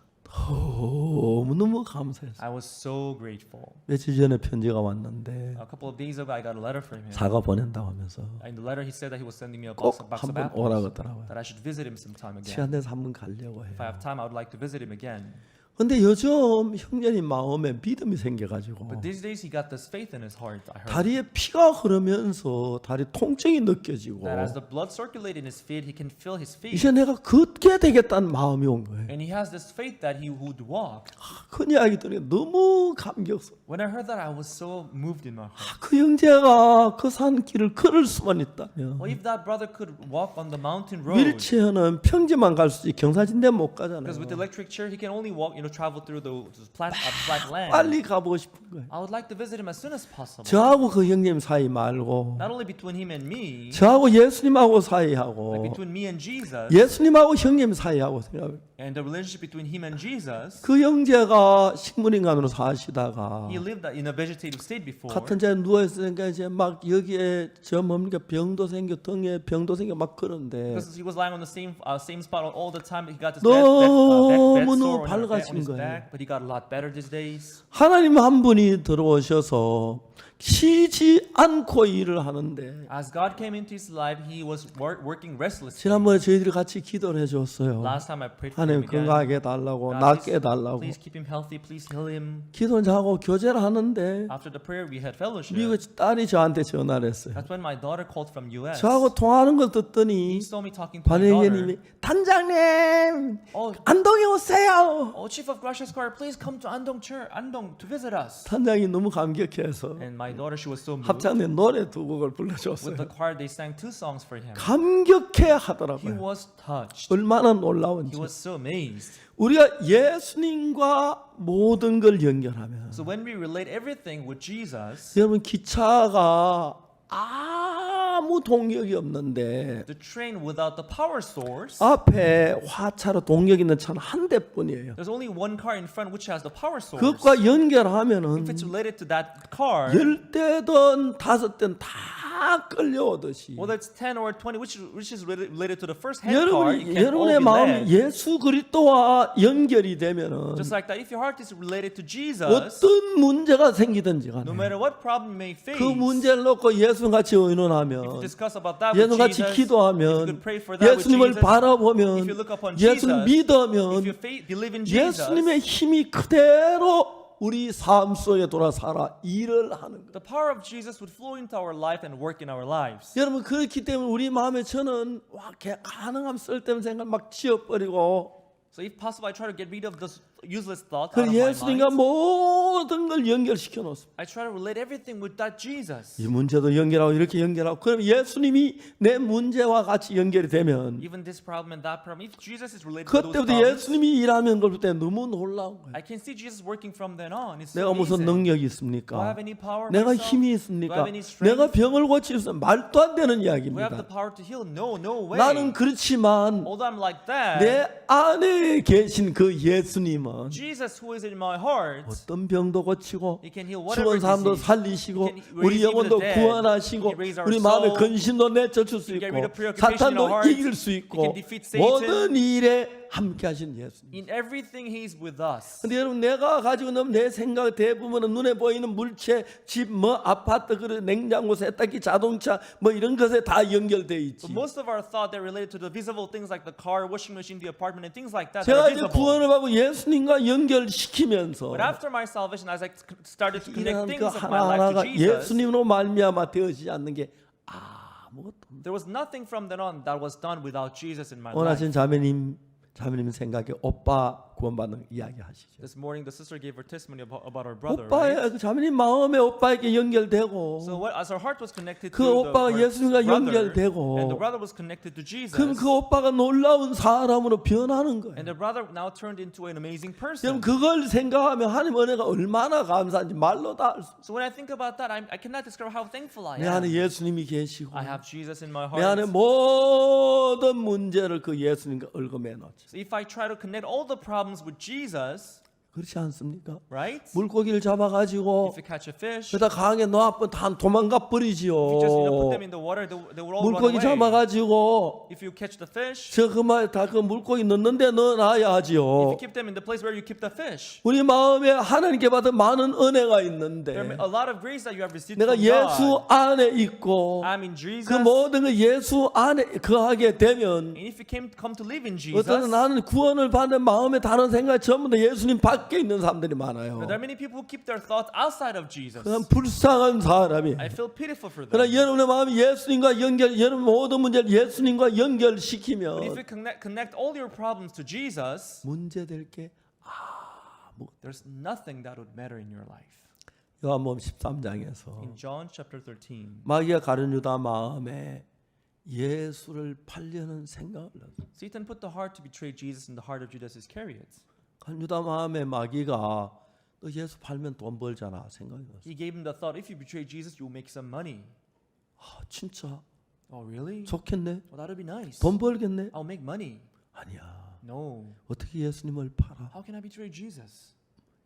S1: 너무너무 감사했어요.
S2: I was so grateful.
S1: 며칠 전에 편지가 왔는데
S2: A couple of days ago, I got a letter from him.
S1: 사과 보낸다고 하면서
S2: In the letter, he said that he was sending me a
S1: 꼭
S2: box of
S1: 한번
S2: apples.
S1: 오라고 하더라고요.
S2: That I should visit him sometime again.
S1: 시간 내서 한번 가려고 해요.
S2: If I have time, I would like to visit him again.
S1: 근데 요즘 형제님 마음에 믿음이 생겨가지고
S2: But these days, he got this faith in his heart. I heard
S1: 다리에 피가 흐르면서 다리 통증이 느껴지고
S2: that as the blood circulated in his feet, he can feel his feet.
S1: 이제 내가 걷게 되겠다는 마음이 온 거예요.
S2: And he has this faith that he would walk.
S1: 큰 이야기 들으니 너무 감격스러워.
S2: When I heard that, I was so moved in my heart.
S1: 그 형제가 그 산길을 걸을 수만 있다면
S2: Well, if that brother could walk on the mountain road,
S1: 휠체어는 평지만 갈 수 있지 경사진대 못 가잖아요.
S2: because with the electric chair, he can only walk, travel through the flat land.
S1: 빨리 가보고 싶은 거예요.
S2: I would like to visit him as soon as possible.
S1: 저하고 그 형님 사이 말고
S2: Not only between him and me,
S1: 저하고 예수님하고
S2: like
S1: 사이하고
S2: between me and Jesus,
S1: 예수님하고 형님 사이하고 생각해요.
S2: and the relationship between him and Jesus.
S1: 그 형제가 식물인간으로 사시다가
S2: He lived in a vegetative state before.
S1: 같은 자에 누워 있으니까 이제 막 여기에 저 뭡니까 병도 생겨 등에 병도 생겨 막 그런데
S2: Because he was lying on the same spot all the time. He got this
S1: 너무
S2: bed sore
S1: 밝아진
S2: on his
S1: 거예요.
S2: back, but he got a lot better these days.
S1: 하나님 한 분이 들어오셔서 쉬지 않고 일을 하는데
S2: As God came into his life, he was working restlessly.
S1: 지난번에 저희들이 같이 기도를 해줬어요.
S2: Last time I prayed for him
S1: 하나님
S2: again.
S1: 건강하게 해달라고
S2: God,
S1: 낫게 해달라고
S2: please keep him healthy. Please heal him.
S1: 기도를 하고 교제를 하는데
S2: After the prayer, we had fellowship.
S1: 미국 딸이 저한테 전화를 했어요.
S2: That's when my daughter called from U.S.
S1: 저하고 통화하는 걸 듣더니
S2: He saw me talking to my daughter.
S1: 반응님이 단장님
S2: Oh,
S1: 안동에 오세요.
S2: Chief of Gracia Square, please come to Andong to visit us.
S1: 단장이 너무 감격해서
S2: And my daughter, she was so moved.
S1: 합창대 노래 두 곡을
S2: With
S1: 불러줬어요.
S2: the choir, they sang 2 songs for him.
S1: 감격해
S2: He
S1: 하더라고요.
S2: was touched.
S1: 얼마나
S2: He
S1: 놀라운지.
S2: was so amazed.
S1: 우리가 예수님과 모든 걸 연결하면
S2: So when we relate everything with Jesus,
S1: 여러분 기차가 아무 동력이 없는데
S2: the train without the power source,
S1: 앞에 화차로 동력 있는 차는 한 대뿐이에요.
S2: there's only one car in front which has the power source.
S1: 그것과 연결하면은
S2: If it's related to that car,
S1: 10대든 5대든 다 끌려오듯이
S2: whether it's 10 or 20, which is related to the first hand car, it can all
S1: 여러분의
S2: be
S1: 마음이
S2: led.
S1: 예수 그리스도와 연결이 되면은
S2: Just like that, if your heart is related to Jesus,
S1: 어떤 문제가 생기든지
S2: no
S1: 간에
S2: matter what problem you may face,
S1: 그 문제를 놓고 예수 같이
S2: if you
S1: 의논하면
S2: discuss about that with
S1: 예수 같이
S2: Jesus, if you
S1: 기도하면
S2: could pray for that with
S1: 예수님을
S2: Jesus,
S1: 바라보면
S2: if you look upon
S1: 예수를
S2: Jesus, if
S1: 믿으면
S2: you believe in Jesus,
S1: 예수님의 힘이 그대로 우리 삶 속에 돌아 살아 일을 하는 거예요.
S2: the power of Jesus would flow into our life and work in our lives.
S1: 여러분 그렇기 때문에 우리 마음에 저는 가능하면 쓸데없는 생각 막 지워버리고
S2: So if possible, I try to get rid of those useless thoughts
S1: 그
S2: out of my
S1: 예수님과
S2: mind.
S1: 모든 걸 연결시켜 놓습니다.
S2: I try to relate everything with that Jesus.
S1: 이 문제도 연결하고 이렇게 연결하고 그럼 예수님이 내 문제와 같이 연결이 되면
S2: Even this problem and that problem. If Jesus is related to those
S1: 그때부터
S2: problems,
S1: 예수님이 일하면 걸 볼 때 너무 놀라운 거예요.
S2: I can see Jesus working from then on. It's
S1: 내가
S2: so
S1: 무슨
S2: amazing.
S1: 능력이
S2: Do I
S1: 있습니까?
S2: have any power
S1: 내가
S2: myself?
S1: 힘이
S2: Do I
S1: 있습니까?
S2: have any strength?
S1: 내가 병을 고칠 수 있는 말도 안 되는
S2: Do I have the
S1: 이야기입니다.
S2: power to heal? No, no way.
S1: 나는 그렇지만
S2: Although I'm like that,
S1: 내 안에 계신 그 예수님은 있으면
S2: Jesus who is in my heart,
S1: 어떤 병도 고치고
S2: He can heal whatever
S1: 죽은 사람도
S2: disease.
S1: 살리시고
S2: He can
S1: 우리
S2: raise even
S1: 영혼도
S2: the dead.
S1: 구원하시고
S2: He can raise our
S1: 우리 마음의
S2: soul.
S1: 근심도 내쫓을 수
S2: He can get
S1: 있고
S2: rid of preoccupation in
S1: 사탄도
S2: our hearts.
S1: 이길 수
S2: He
S1: 있고
S2: can defeat Satan.
S1: 모든 일에 함께 하신 예수님.
S2: In everything He's with us.
S1: 근데 여러분 내가 가지고 있는 내 생각 대부분은 눈에 보이는 물체, 집, 뭐 아파트, 그리고 냉장고, 세탁기, 자동차 뭐 이런 것에 다 연결돼 있지.
S2: But most of our thought they're related to the visible things like the car, washing machine, the apartment, and things like that. That
S1: 제가
S2: are
S1: 이제
S2: visible.
S1: 구원을 받고 예수님과 연결시키면서
S2: But after my salvation, as I started to connect
S1: 일어난
S2: things
S1: 그
S2: of my life
S1: 하나하나가
S2: to Jesus,
S1: 예수님으로 말미암아 되어지지 않는 게 아무것도 없는.
S2: there was nothing from then on that was done without Jesus in my
S1: 오늘
S2: life.
S1: 아침 자매님 생각에 오빠 구원받는 이야기 하시죠.
S2: This morning, the sister gave her testimony about her brother.
S1: 오빠의
S2: Right?
S1: 그 자매님 마음에 오빠에게 연결되고
S2: So as her heart was connected
S1: 그
S2: to
S1: 오빠가
S2: her
S1: 예수님과
S2: brother,
S1: 연결되고
S2: and the brother was connected to Jesus,
S1: 그럼 그 오빠가 놀라운 사람으로 변하는 거예요.
S2: and the brother now turned into an amazing
S1: 그럼
S2: person.
S1: 그걸 생각하면 하나님 은혜가 얼마나 감사한지 말로 다 알 수.
S2: So when I think about that, I cannot describe how thankful I
S1: 내 안에
S2: am.
S1: 예수님이 계시고
S2: I have Jesus in my
S1: 내 안에
S2: heart.
S1: 모든 문제를 그 예수님과 얽어매 놓죠.
S2: So if I try to connect all the problems with Jesus,
S1: 그렇지 않습니까?
S2: right?
S1: 물고기를 잡아가지고
S2: If you catch a fish,
S1: 그다 강에 놓아보면 다 도망가 버리지요.
S2: if you just put them in the water, they will all run
S1: 물고기
S2: away.
S1: 잡아가지고
S2: If you catch the fish,
S1: 저 그말 다 그 물고기 넣는데
S2: if
S1: 넣어놔야지요.
S2: you keep them in the place where you keep the fish,
S1: 우리 마음에 하나님께 받은 많은 은혜가
S2: there
S1: 있는데
S2: are a lot of grace that you have received
S1: 내가
S2: from
S1: 예수
S2: God.
S1: 안에 있고
S2: I'm in Jesus.
S1: 그 모든 걸 예수 안에 거하게 되면
S2: And if you come to live in
S1: 어떤
S2: Jesus,
S1: 나는 구원을 받는 마음에 다른 생각 전부 다 예수님 밖에 있는 사람들이 많아요.
S2: there are many people who keep their thoughts outside of Jesus.
S1: 그냥 불쌍한 사람이.
S2: I feel pitiful for them.
S1: 그러나 여러분의 마음이 예수님과 여러분 모든 문제를 예수님과
S2: But if
S1: 연결시키면
S2: you connect all your problems to Jesus,
S1: 문제될 게
S2: there's nothing that would matter in your life.
S1: 요한복음 13장에서
S2: In John chapter 13,
S1: 마귀가 가룟 유다 마음에 예수를 팔려는 생각을 넣었어요.
S2: Satan put the heart to betray Jesus in the heart of Judas Iscariot.
S1: 가룟 유다 마음에 마귀가 너 예수 팔면 돈 벌잖아 생각이 났어요.
S2: He gave him the thought, if you betray Jesus, you'll make some money.
S1: 진짜
S2: Oh, really?
S1: 좋겠네.
S2: Well, that would be nice.
S1: 돈 벌겠네.
S2: I'll make money.
S1: 아니야.
S2: No.
S1: 어떻게 예수님을 팔아?
S2: How can I betray Jesus?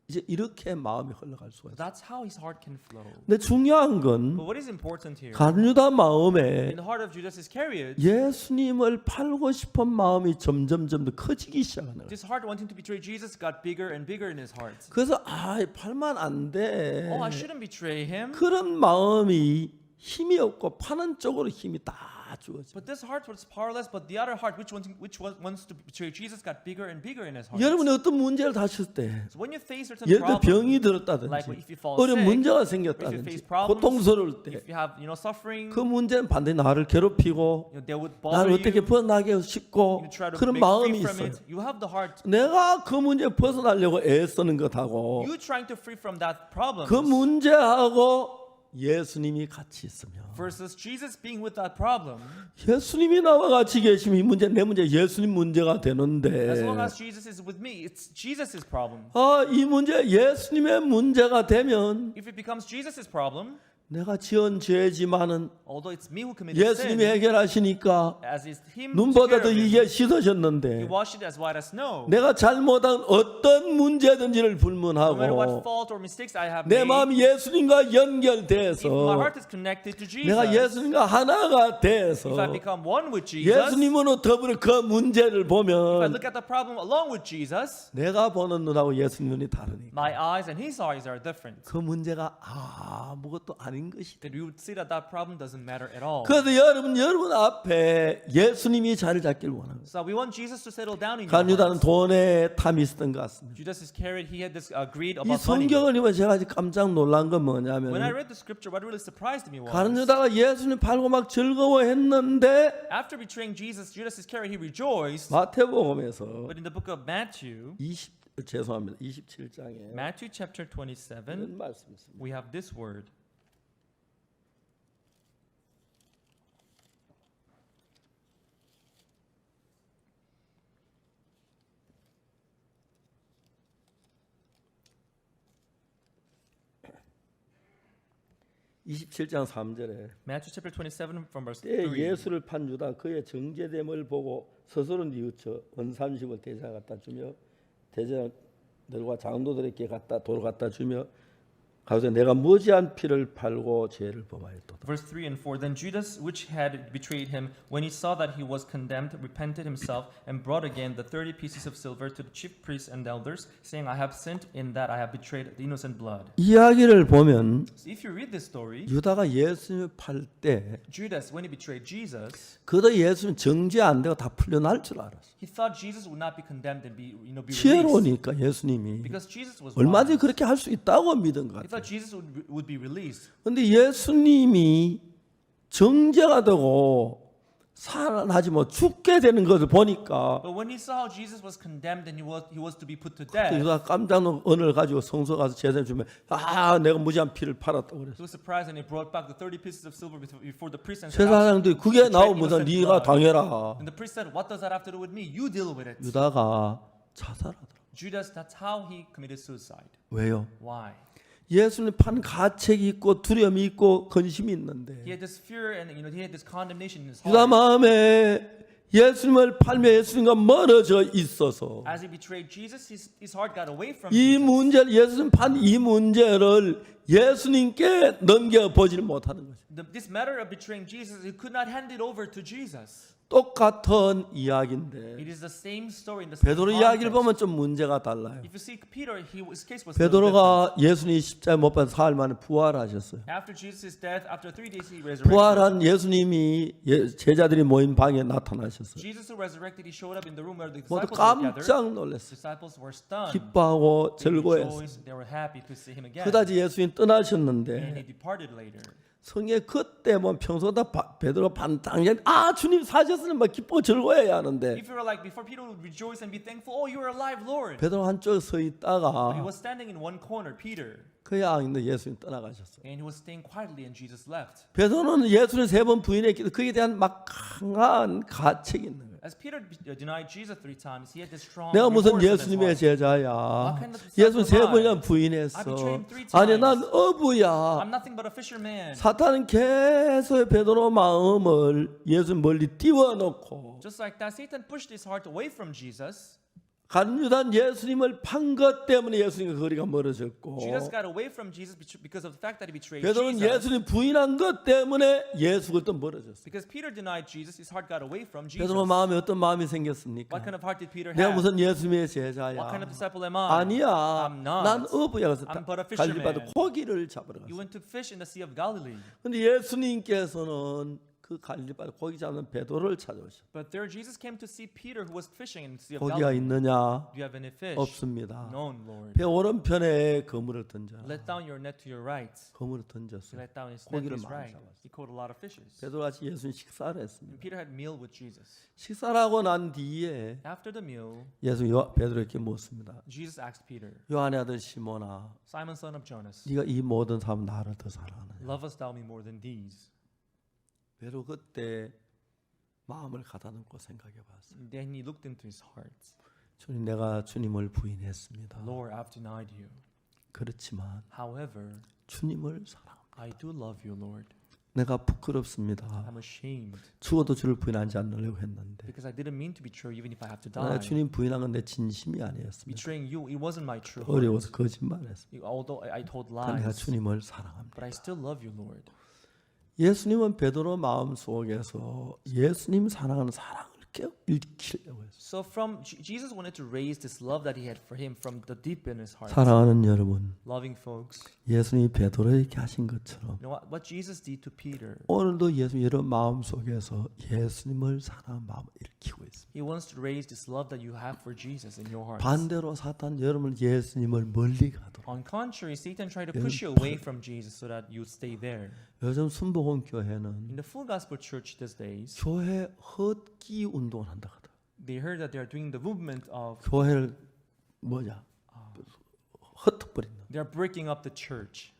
S1: 이제 이렇게 마음이 흘러갈 수가 있어요.
S2: That's how his heart can flow.
S1: 근데 중요한 건
S2: But what is important here?
S1: 가룟 유다
S2: In
S1: 마음에
S2: the heart of Judas Iscariot,
S1: 예수님을 팔고 싶은 마음이 점점 더 커지기 시작하는 거예요.
S2: this heart wanting to betray Jesus got bigger and bigger in his heart.
S1: 그래서 팔면 안 돼.
S2: Oh, I shouldn't betray him.
S1: 그런 마음이 힘이 없고 파는 쪽으로 힘이 다 주어져.
S2: But this heart was powerless, but the other heart, which wants to betray Jesus, got bigger and bigger in his heart.
S1: 여러분이 어떤 문제를 다쳤을 때,
S2: So when you face certain
S1: 예를 들어 병이
S2: problems,
S1: 들었다든지,
S2: like if you fall
S1: 어려운
S2: sick,
S1: 문제가
S2: if you
S1: 생겼다든지,
S2: face problems,
S1: 고통스러울 때,
S2: if you have suffering,
S1: 그 문제는 반드시 나를 괴롭히고
S2: they would
S1: 나를
S2: bother
S1: 어떻게
S2: you.
S1: 벗어나게 싶고
S2: You try to
S1: 그런
S2: make
S1: 마음이
S2: free from
S1: 있어요.
S2: it. You have the heart.
S1: 내가 그 문제 벗어나려고 애쓰는 것하고
S2: You trying to free from that problem
S1: 그 문제하고 예수님이 같이 있으면
S2: versus Jesus being with that problem.
S1: 예수님이 나와 같이 계시면 이 문제 내 문제 예수님 문제가 되는데
S2: As long as Jesus is with me, it's Jesus' problem.
S1: 이 문제 예수님의 문제가 되면
S2: If it becomes Jesus' problem,
S1: 내가 지은 죄지만은
S2: although it's me who committed
S1: 예수님이
S2: sin,
S1: 해결하시니까
S2: as is Him who
S1: 눈보다 더
S2: took care of
S1: 이게
S2: it, He
S1: 씻어졌는데
S2: washed it as white as snow.
S1: 내가 잘못한 어떤 문제든지를
S2: No matter what
S1: 불문하고
S2: fault or mistakes I have
S1: 내
S2: made,
S1: 마음이 예수님과
S2: if my
S1: 연결돼서
S2: heart is connected to Jesus,
S1: 내가 예수님과 하나가 돼서
S2: if I become one with Jesus,
S1: 예수님으로 더불어 그 문제를
S2: if I
S1: 보면
S2: look at the problem along with Jesus,
S1: 내가 보는 눈하고 예수님 눈이 다르니까
S2: my eyes and His eyes are different.
S1: 그 문제가 아무것도 아닌 것이다.
S2: That you would see that that problem doesn't matter at all.
S1: 그래서 여러분 앞에 예수님이 자리를 잡기를 원합니다.
S2: So we want Jesus to settle down in your
S1: 가룟유다는
S2: hearts.
S1: 돈에 탐이 있었던 것 같습니다.
S2: Judas Iscariot, he had this greed
S1: 이
S2: about money.
S1: 성경을 읽으면 제가 아직 깜짝 놀란 건
S2: When I
S1: 뭐냐면
S2: read the scripture, what really surprised me was
S1: 가룟유다가 예수님 팔고 막 즐거워했는데
S2: after betraying Jesus, Judas Iscariot, he rejoiced.
S1: 마태복음에서
S2: But in the book of Matthew,
S1: 27장에
S2: Matthew chapter 27,
S1: 이런 말씀이 있습니다.
S2: we have this word.
S1: (27장 3절에)
S2: Matthew chapter 27 from verse
S1: 때
S2: 3.
S1: 예수를 판 유다 그의 정죄됨을 보고 스스로 뉘우쳐 원삼십을 대제사 갖다 주며 대제사 너희가 장로들에게 도로 갖다 주며 가서 내가 무지한 피를 팔고 죄를 범하였도다.
S2: Verse 3 and 4. Then Judas, which had betrayed him, when he saw that he was condemned, repented himself and brought again the 30 pieces of silver to the chief priests and elders, saying, I have sinned in that I have betrayed the innocent blood.
S1: 이야기를 보면
S2: So if you read this story,
S1: 유다가 예수님을 팔 때
S2: Judas, when he betrayed Jesus,
S1: 그도 예수님 정죄 안 되고 다 풀려날 줄 알았어.
S2: he thought Jesus would not be condemned and be released.
S1: 지혜로우니까 예수님이
S2: Because Jesus was
S1: 얼마든지
S2: wise.
S1: 그렇게 할 수 있다고 믿은 것
S2: He
S1: 같아요.
S2: thought Jesus would be released.
S1: 그런데 예수님이 정죄가 되고 살아나지 뭐 죽게 되는 것을 보니까
S2: But when he saw how Jesus was condemned and he was to be put to death,
S1: 유다가 깜짝 놀라 언을 가지고 성소 가서 제사를 주면 내가 무지한 피를 팔았다고 그랬어.
S2: he was surprised and he brought back the 30 pieces of silver before the priest and said,
S1: 제사장들이 그게 나오면 네가 당해라.
S2: And the priest said, what does that have to do with me? You deal with it.
S1: 유다가 자살하더라.
S2: Judas, that's how he committed suicide.
S1: 왜요?
S2: Why?
S1: 예수님 판 가책이 있고 두려움이 있고 근심이 있는데
S2: He had this fear and he had this condemnation in his
S1: 유다
S2: heart.
S1: 마음에 예수님을 팔며 예수님과 멀어져 있어서
S2: As he betrayed Jesus, his heart got away from
S1: 이
S2: Jesus.
S1: 문제를 예수님 판 이 문제를 예수님께 넘겨보지를 못하는 거죠.
S2: This matter of betraying Jesus, he could not hand it over to Jesus.
S1: 똑같은 이야기인데
S2: It is the same story in the same
S1: 베드로 이야기를
S2: context.
S1: 보면 좀 문제가 달라요.
S2: If you see Peter, his case was a little different.
S1: 베드로가 예수님이 십자가에 못 박혀 사흘 만에 부활하셨어요.
S2: After Jesus' death, after 3 days he resurrected.
S1: 부활한 예수님이 제자들이 모인 방에 나타나셨어요.
S2: Jesus who resurrected, he showed up in the room where the
S1: 모두
S2: disciples were gathered.
S1: 깜짝 놀랐어요.
S2: Disciples were stunned.
S1: 기뻐하고
S2: They
S1: 즐거워했어요.
S2: rejoiced. They were happy to see him again.
S1: 그다지 예수님
S2: And
S1: 떠나셨는데
S2: he departed later.
S1: 성에 그때 뭐 평소다 베드로가 반당연 주님 사셨으면 막 기뻐 즐거워해야 하는데
S2: If you were like before, Peter would rejoice and be thankful. Oh, you are alive, Lord.
S1: 베드로 한쪽에 서
S2: But he
S1: 있다가
S2: was standing in one corner, Peter,
S1: 그야 있는데 예수님 떠나가셨어요.
S2: and he was staying quietly, and Jesus left.
S1: 베드로는 예수를 3번 부인했기 그에 대한 막 강한 가책이 있는 거예요.
S2: As Peter denied Jesus 3 times, he had this strong
S1: 내가 무슨
S2: remorse in his
S1: 예수님의
S2: heart.
S1: 제자야.
S2: kind of
S1: 예수
S2: disciple
S1: 3번이나
S2: am I?
S1: 부인했어.
S2: I betrayed him 3
S1: 아니
S2: times.
S1: 난 어부야.
S2: I'm nothing but a fisherman.
S1: 사탄은 계속 베드로 마음을 예수 멀리 띄워놓고
S2: Just like that, Satan pushed his heart away from Jesus.
S1: 간유단 예수님을 판 것 때문에 예수님과 거리가 멀어졌고
S2: Judas got away from Jesus because of the fact that he betrayed
S1: 베드로는
S2: Jesus.
S1: 예수님 부인한 것 때문에 예수가 또 멀어졌어요.
S2: Because Peter denied Jesus, his heart got away from Jesus.
S1: 베드로 마음에 어떤 마음이 생겼습니까?
S2: What kind of heart did Peter
S1: 내가
S2: have?
S1: 무슨 예수님의
S2: What
S1: 제자야.
S2: kind of disciple am I?
S1: 아니야.
S2: I'm not.
S1: 난 어부야. 그래서
S2: I'm but a fisherman.
S1: 갈릴바도 고기를 잡으러
S2: You
S1: 갔어요.
S2: went to fish in the Sea of Galilee.
S1: 근데 예수님께서는 그 갈릴바도 고기 잡는 베드로를 찾아오셨어요.
S2: But there Jesus came to see Peter who was fishing in the Sea of
S1: 고기가
S2: Galilee.
S1: 있느냐?
S2: Do you have any fish?
S1: 없습니다.
S2: None, Lord.
S1: 배 오른편에 그물을 던져라.
S2: Let down your net to your right.
S1: 그물을
S2: He
S1: 던졌어요.
S2: let down his net to
S1: 고기를
S2: his
S1: 많이
S2: right.
S1: 잡았어요.
S2: He caught a lot of fishes.
S1: 베드로같이 예수님 식사를 했습니다.
S2: And Peter had meal with Jesus.
S1: 식사를 하고 난 뒤에
S2: After the meal,
S1: 예수 베드로에게 묻습니다.
S2: Jesus asked Peter,
S1: 요한의 아들 시몬아,
S2: Simon, son of Jonas,
S1: 네가 이 모든 사람 나를 더 사랑하느냐?
S2: lovest thou me more than these?
S1: 베드로 그때 마음을 가다 놓고 생각해 봤어요.
S2: Then he looked into his heart.
S1: 주님, 내가 주님을 부인했습니다.
S2: Lord, I've denied you.
S1: 그렇지만
S2: However,
S1: 주님을 사랑합니다.
S2: I do love you, Lord.
S1: 내가 부끄럽습니다.
S2: I'm ashamed
S1: 죽어도 주를 부인하지 않으려고 했는데
S2: because I didn't mean to betray you even if I have to
S1: 내가
S2: die.
S1: 주님 부인한 건 내 진심이 아니었습니다.
S2: Betraying you, it wasn't my true
S1: 어려워서
S2: heart.
S1: 거짓말했습니다.
S2: Although I told
S1: 내가
S2: lies,
S1: 주님을 사랑합니다.
S2: but I still love you, Lord.
S1: 예수님은 베드로 마음 속에서 예수님 사랑하는 사랑을 일으키려고 했어요.
S2: So Jesus wanted to raise this love that he had for him from the deep in his heart.
S1: 사랑하는 여러분,
S2: Loving folks,
S1: 예수님이 베드로에게 하신 것처럼
S2: you know what Jesus did to Peter?
S1: 오늘도 예수 여러분 마음 속에서 예수님을 사랑하는 마음을 일으키고 있습니다.
S2: He wants to raise this love that you have for Jesus in your heart.
S1: 반대로 사탄 여러분을 예수님을 멀리 가도록
S2: On contrary, Satan tried to push you away from Jesus so that you stay there.
S1: 요즘 순복음
S2: In
S1: 교회는
S2: the Full Gospel Church these days,
S1: 교회 헛기 운동을 한다 하더라.
S2: they heard that they are doing the movement of
S1: 교회를 흩어버린다.
S2: they are breaking up the church.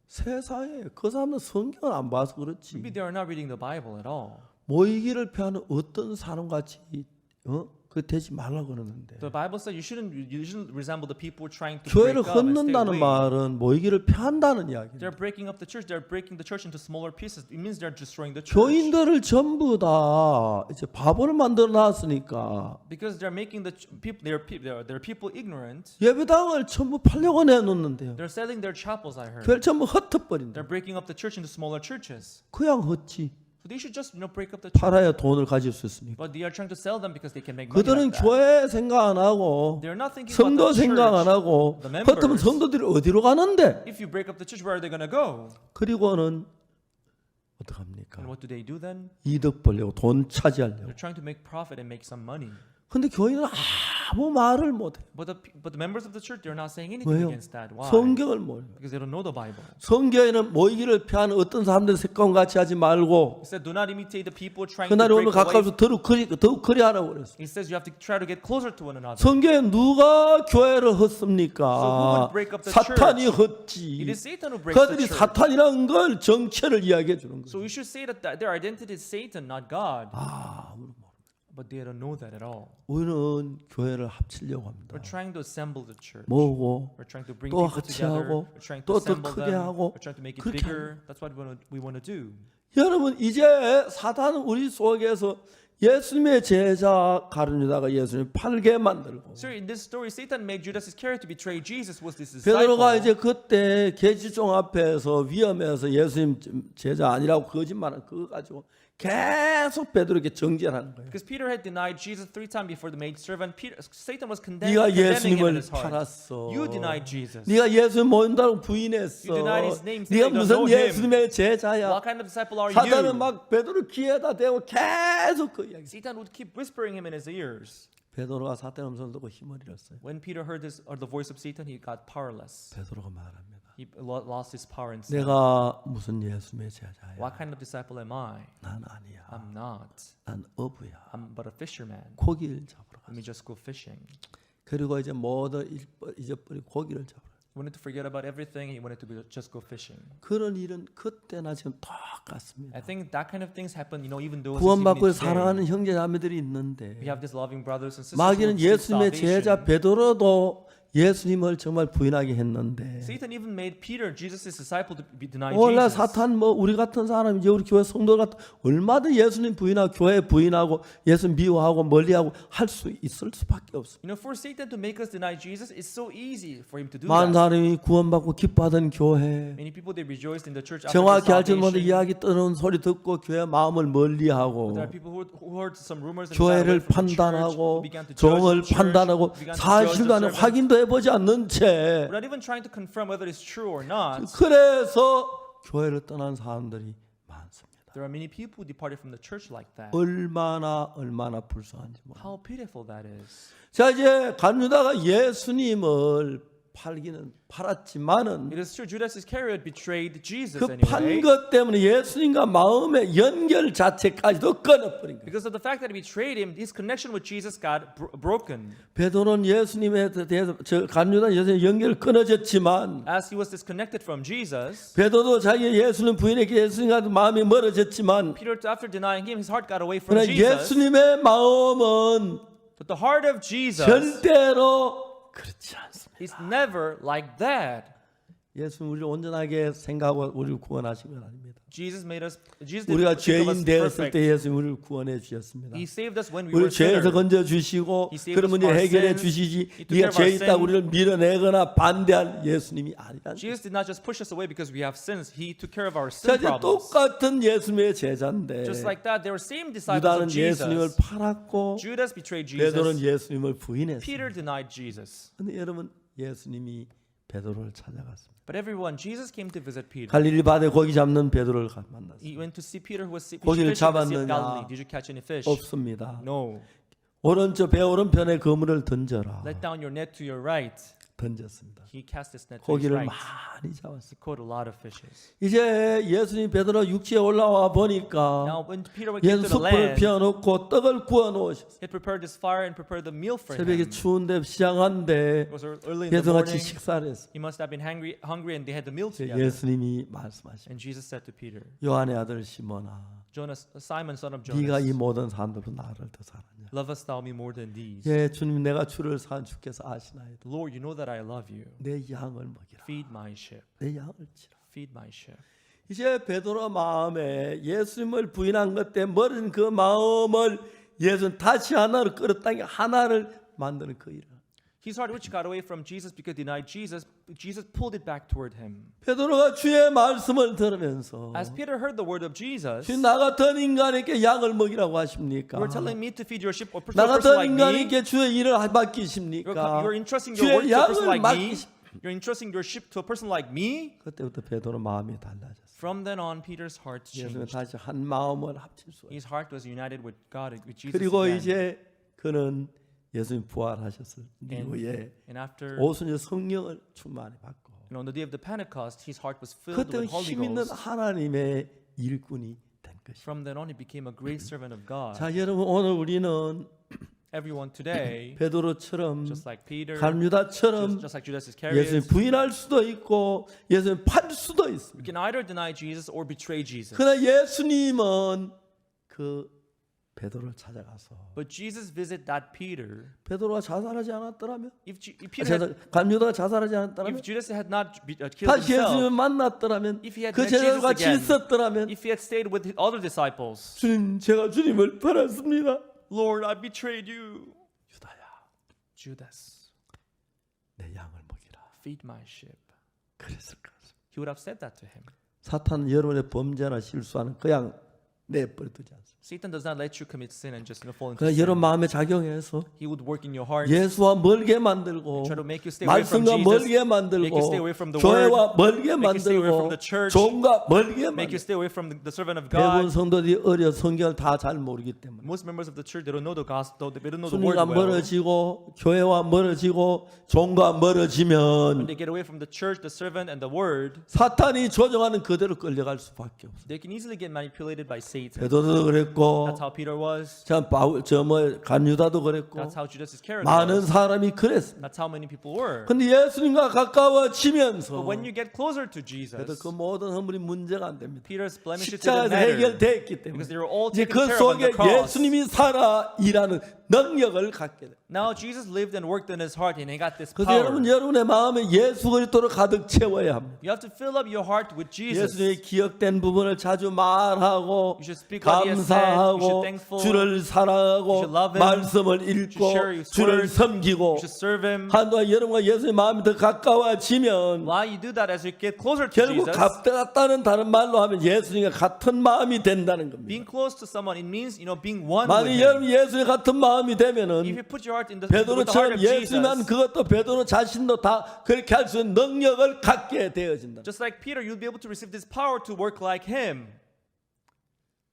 S1: 세상에 그 사람은 성경을 안 봐서
S2: Maybe
S1: 그렇지
S2: they are not reading the Bible at all.
S1: 모이기를 피하는 어떤 사람같이 그 되지 말라고 그러는데
S2: The Bible says you shouldn't resemble the people trying to
S1: 교회를
S2: break up and stay
S1: 흩는다는
S2: away.
S1: 말은 모이기를 펴한다는 이야기입니다.
S2: They're breaking up the church. They're breaking the church into smaller pieces. It means they're destroying the church.
S1: 교인들을 전부 다 이제 바보를 만들어 놨으니까
S2: Because they're making the people, they're people ignorant.
S1: 예배당을 전부 팔려고 내놓는데요.
S2: They're selling their chapels. I heard.
S1: 교회를 전부 흩어버린다.
S2: They're breaking up the church into smaller churches.
S1: 그냥 흩지.
S2: So they should just break up the church.
S1: 팔아야 돈을 가질 수 있습니까?
S2: But they are trying to sell them because they can make money
S1: 그들은
S2: like that.
S1: 교회 생각 안 하고
S2: They're not thinking
S1: 성도
S2: about the
S1: 생각 안
S2: church.
S1: 하고
S2: the members.
S1: 그렇다면 성도들이 어디로 가는데?
S2: If you break up the church, where are they going to go?
S1: 그리고는 어떡합니까?
S2: And what do they do then?
S1: 이득 벌려고 돈 차지하려고.
S2: They're trying to make profit and make some money.
S1: 근데 교인은 아무 말을 못해.
S2: But the members of the church, they're not saying anything
S1: 왜요?
S2: against that. Why?
S1: 성경을 몰라.
S2: Because they don't know the Bible.
S1: 성경에는 모이기를 피하는 어떤 사람들 색깔 같이 하지 말고
S2: He said, do not imitate the people trying
S1: 그날이
S2: to
S1: 오면
S2: break away.
S1: 가까워서 더욱 그리하라고 그랬어.
S2: He says you have to try to get closer to one another.
S1: 성경에 누가 교회를
S2: So who
S1: 헛습니까?
S2: would break up the
S1: 사탄이
S2: It
S1: 헛지.
S2: is Satan who breaks the
S1: 그들이
S2: church.
S1: 사탄이라는 걸 정체를 이야기해 주는
S2: So
S1: 거예요.
S2: we should say that their identity is Satan, not God.
S1: 우리는
S2: But they don't know that at all.
S1: 우리는 교회를 합치려고 합니다.
S2: We're trying to assemble the church.
S1: 모으고
S2: We're trying to bring
S1: 또
S2: people together.
S1: 합치하고
S2: We're trying to
S1: 또 더
S2: assemble
S1: 크게
S2: them.
S1: 하고
S2: We're trying to make it
S1: 그렇게
S2: bigger. That's what we want to do.
S1: 여러분 이제 사탄은 우리 속에서 예수님의 제자 가룟유다가 예수님 팔게 만들고
S2: So in this story, Satan made Judas Iscariot to betray Jesus. Was this
S1: 베드로가
S2: disciple?
S1: 이제 그때 계지종 앞에서 위험해서 예수님 제자 아니라고 거짓말을 그거 가지고 계속 베드로에게 정죄하는 거예요.
S2: Because Peter had denied Jesus 3 times before the maidservant. Satan was
S1: 네가
S2: condemning him in
S1: 예수님을
S2: his heart.
S1: 팔았어.
S2: You denied Jesus.
S1: 네가 예수님 모인다고 부인했어.
S2: You denied his name,
S1: 네가
S2: saying you don't
S1: 무슨
S2: know him.
S1: 예수님의 제자야.
S2: What kind of disciple are
S1: 사단은
S2: you?
S1: 막 베드로 귀에다 대고 계속 그 이야기.
S2: Satan would keep whispering him in his ears.
S1: 베드로가 사탄 음성을 듣고 힘을 잃었어요.
S2: When Peter heard this or the voice of Satan, he got powerless.
S1: 베드로가 말합니다.
S2: He lost his power and said,
S1: 내가 무슨 예수님의 제자야?
S2: what kind of disciple am I?
S1: 난 아니야.
S2: I'm not.
S1: 난 어부야.
S2: I'm but a fisherman.
S1: 고기를 잡으러
S2: Let
S1: 갔어.
S2: me just go fishing.
S1: 그리고 이제 모든 잊어버리고 고기를 잡으러.
S2: He wanted to forget about everything. He wanted to just go fishing.
S1: 그런 일은 그때나 지금 똑같습니다.
S2: I think that kind of things happen, even though
S1: 구원받고 사랑하는 형제자매들이 있는데
S2: we have these loving brothers and sisters.
S1: 마귀는
S2: who seek
S1: 예수님의 제자
S2: salvation.
S1: 베드로도 예수님을 정말 부인하게 했는데
S2: Satan even made Peter, Jesus' disciple, to be denied
S1: 오늘날
S2: Jesus.
S1: 사탄 우리 같은 사람 이제 우리 교회 성도 같은 얼마든 예수님 부인하고 교회 부인하고 예수 미워하고 멀리하고 할 수 있을 수밖에 없어.
S2: For Satan to make us deny Jesus, it's so easy for him to do
S1: 많은
S2: that.
S1: 사람이 구원받고 기뻐하던 교회
S2: Many people they rejoiced in the church after
S1: 정확히
S2: their
S1: 알지 못한
S2: salvation.
S1: 이야기 떠는 소리 듣고 교회 마음을 멀리하고
S2: There are people who heard some rumors and
S1: 교회를
S2: got away from the church,
S1: 판단하고
S2: who began to judge
S1: 종을
S2: the church,
S1: 판단하고
S2: began to judge
S1: 사실도
S2: the
S1: 아니고
S2: servants.
S1: 확인도 해보지 않는 채
S2: We're not even trying to confirm whether it's true or not.
S1: 그래서 교회를 떠난 사람들이 많습니다.
S2: There are many people who departed from the church like that.
S1: 얼마나 불쌍한지 몰라요.
S2: How pitiful that is.
S1: 자 이제 간유다가 예수님을 팔았지만은
S2: It is true Judas Iscariot betrayed Jesus
S1: 그 판
S2: anyway.
S1: 것 때문에 예수님과 마음의 연결 자체까지도 끊어버린 거예요.
S2: Because of the fact that he betrayed him, his connection with Jesus got broken.
S1: 베드로는 예수님에 대해서 간유다 예수님 연결 끊어졌지만
S2: As he was disconnected from Jesus,
S1: 베드로도 자기 예수님 부인에게 예수님과 마음이 멀어졌지만
S2: Peter, after denying him, his heart got away from
S1: 그러나
S2: Jesus.
S1: 예수님의 마음은
S2: But the heart of Jesus
S1: 절대로 그렇지 않습니다.
S2: is never like that.
S1: 예수님 우리를 온전하게 생각하고 우리를 구원하신 건 아닙니다.
S2: Jesus didn't
S1: 우리가
S2: think of us
S1: 죄인 되었을
S2: perfect.
S1: 때 예수님 우리를 구원해 주셨습니다.
S2: He saved us when we
S1: 우리
S2: were
S1: 죄에서
S2: sinners.
S1: 건져 주시고
S2: He saved
S1: 그런
S2: us
S1: 문제
S2: from our
S1: 해결해
S2: sins.
S1: 주시지
S2: He took
S1: 네가
S2: care of
S1: 죄
S2: our
S1: 있다
S2: sin.
S1: 우리를 밀어내거나 반대할 예수님이 아니라.
S2: Jesus did not just push us away because we have sins. He took care of our
S1: 자
S2: sin
S1: 이제
S2: problems.
S1: 똑같은 예수님의 제자인데
S2: Just like that, they were same disciples
S1: 유다는
S2: of
S1: 예수님을
S2: Jesus.
S1: 팔았고
S2: Judas betrayed
S1: 베드로는
S2: Jesus.
S1: 예수님을 부인했어요.
S2: Peter denied Jesus.
S1: 근데 여러분 예수님이 베드로를 찾아갔습니다.
S2: But everyone, Jesus came to visit Peter.
S1: 갈릴리 바다에 고기 잡는 베드로를 만났어요.
S2: He went to see Peter who was fishing
S1: 고기를
S2: in the Sea of
S1: 잡았느냐?
S2: Galilee. Did you catch any fish?
S1: 없습니다.
S2: No.
S1: 오른쪽 배 오른편에 그물을 던져라.
S2: Let down your net to your right.
S1: 던졌습니다.
S2: He cast his net to his
S1: 고기를
S2: right.
S1: 많이 잡았어요.
S2: He caught a lot of fishes.
S1: 이제 예수님 베드로 육지에 올라와 보니까
S2: Now when Peter came
S1: 예수
S2: to the
S1: 숯불을
S2: land,
S1: 피워놓고 떡을 구워 놓으셨어요.
S2: he prepared this fire and prepared the meal for
S1: 새벽에
S2: him.
S1: 추운데 시장한데
S2: It was early in the
S1: 예수같이
S2: morning.
S1: 식사를 했어요.
S2: He must have been hungry and they had the meal together.
S1: 예수님이 말씀하십니다.
S2: And Jesus said to Peter,
S1: 요한의 아들 시몬아
S2: Jonas, Simon, son of
S1: 네가 이
S2: Jonas,
S1: 모든 사람들보다 나를 더 사랑하냐.
S2: lovest thou me more than these?
S1: 예, 주님 내가 주를 사랑 주께서 아시나이다.
S2: Lord, you know that I love you.
S1: 내 양을 먹이라.
S2: Feed my sheep.
S1: 내 양을 치라.
S2: Feed my sheep.
S1: 이제 베드로 마음에 예수님을 부인한 것 때문에 머린 그 마음을 예수는 다시 하나로 끌었다니 하나를 만드는 그 일을.
S2: His heart which got away from Jesus because he denied Jesus, Jesus pulled it back toward him.
S1: 베드로가 주의 말씀을 들으면서
S2: As Peter heard the word of Jesus,
S1: 주님 나 같은 인간에게 양을 먹이라고 하십니까?
S2: you are telling me to feed your sheep or
S1: 나
S2: a person
S1: 같은
S2: like me.
S1: 인간에게 주의 일을 맡기십니까?
S2: You're entrusting your
S1: 주의
S2: word to a person
S1: 양을
S2: like me.
S1: 맡기십.
S2: You're entrusting your sheep to a person like me.
S1: 그때부터 베드로 마음이 달라졌어요.
S2: From then on, Peter's heart
S1: 예수는
S2: changed.
S1: 다시 한 마음을 합칠 수.
S2: His heart was united with God, with Jesus
S1: 그리고
S2: again.
S1: 이제 그는 예수님 부활하셨을 이후에
S2: And after,
S1: 오순절 성령을 충만히 받고
S2: on the day of the Pentecost, his heart was filled
S1: 그때
S2: with Holy
S1: 힘 있는
S2: Ghost.
S1: 하나님의 일꾼이 된 것입니다.
S2: From then on, he became a great servant of God.
S1: 자, 여러분 오늘 우리는
S2: Everyone today,
S1: 베드로처럼
S2: just like Peter,
S1: 간유다처럼
S2: just like Judas
S1: 예수님
S2: Iscariot,
S1: 부인할 수도 있고 예수님 팔 수도
S2: we
S1: 있습니다.
S2: can either deny Jesus or betray Jesus.
S1: 그러나 예수님은 그 베드로를 찾아가서
S2: But Jesus visited that Peter.
S1: 베드로가 자살하지 않았더라면
S2: If Peter had,
S1: 간유다가 자살하지 않았더라면
S2: if Judas had not killed
S1: 다시 예수님을
S2: himself,
S1: 만났더라면
S2: if he had
S1: 그
S2: met Jesus
S1: 제자들과 같이
S2: again,
S1: 있었더라면
S2: if he had stayed with his other disciples,
S1: 주님 제가 주님을 팔았습니다.
S2: Lord, I betrayed you.
S1: 유다야
S2: Judas,
S1: 내 양을 먹이라.
S2: feed my sheep.
S1: 그랬을 것 같습니다.
S2: He would have said that to him.
S1: 사탄은 여러분의 범죄나 실수하는 그냥 내버려 두지 않습니다.
S2: Satan does not let you commit sin and just fall into
S1: 그러니까
S2: sin.
S1: 여러분 마음에 작용해서
S2: He would work in your heart,
S1: 예수와 멀게 만들고
S2: try to make you stay away from
S1: 말씀과
S2: Jesus,
S1: 멀게
S2: make
S1: 만들고
S2: you stay away from the
S1: 교회와 멀게
S2: make you stay away from
S1: 만들고
S2: the church,
S1: 종과 멀게
S2: make
S1: 만들고
S2: you stay away from the servant of
S1: 대부분
S2: God.
S1: 성도들이 어려 성경을 다 잘 모르기 때문에
S2: Most members of the church, they don't know the gospel, they don't know the word
S1: 주님과
S2: well.
S1: 멀어지고 교회와 멀어지고 종과
S2: When
S1: 멀어지면
S2: they get away from the church, the servant, and the word,
S1: 사탄이 조종하는 그대로 끌려갈 수밖에 없어요.
S2: they can easily get manipulated by Satan.
S1: 베드로도 그랬고
S2: That's how Peter was.
S1: 저뭐 간유다도 그랬고
S2: That's how Judas Iscariot
S1: 많은
S2: was.
S1: 사람이 그랬습니다.
S2: That's how many people were.
S1: 근데 예수님과 가까워지면서
S2: But when you get closer to
S1: 그래도
S2: Jesus,
S1: 그 모든 허물이 문제가 안 됩니다.
S2: Peter's blemishes didn't
S1: 십자가에서
S2: matter
S1: 해결됐기
S2: because
S1: 때문에
S2: they were all
S1: 이제
S2: taken
S1: 그
S2: care of on
S1: 속에
S2: the cross.
S1: 예수님이 살아 일하는 능력을 갖게 돼요.
S2: Now Jesus lived and worked in his heart, and he got this
S1: 그래서
S2: power.
S1: 여러분 여러분의 마음에 예수 그리스도로 가득 채워야 합니다.
S2: You have to fill up your heart with Jesus.
S1: 예수님의 기억된 부분을 자주 말하고
S2: You should speak what he has said. You
S1: 감사하고
S2: should thankful.
S1: 주를 사랑하고
S2: You should love him.
S1: 말씀을
S2: You
S1: 읽고
S2: should share his
S1: 주를
S2: word.
S1: 섬기고
S2: You should serve him.
S1: 한동안 여러분과 예수의 마음이 더 가까워지면
S2: Why you do that as you get closer to
S1: 결국
S2: Jesus?
S1: 같다는 다른 말로 하면 예수님과 같은 마음이 된다는 겁니다.
S2: Being close to someone, it means being one with
S1: 만약
S2: him.
S1: 여러분 예수의 같은 마음이
S2: If
S1: 되면은
S2: you put your heart in with the heart
S1: 베드로처럼
S2: of
S1: 예수님은
S2: Jesus,
S1: 그것도 베드로 자신도 다 그렇게 할 수 있는 능력을 갖게 되어진다.
S2: just like Peter, you'll be able to receive this power to work like him.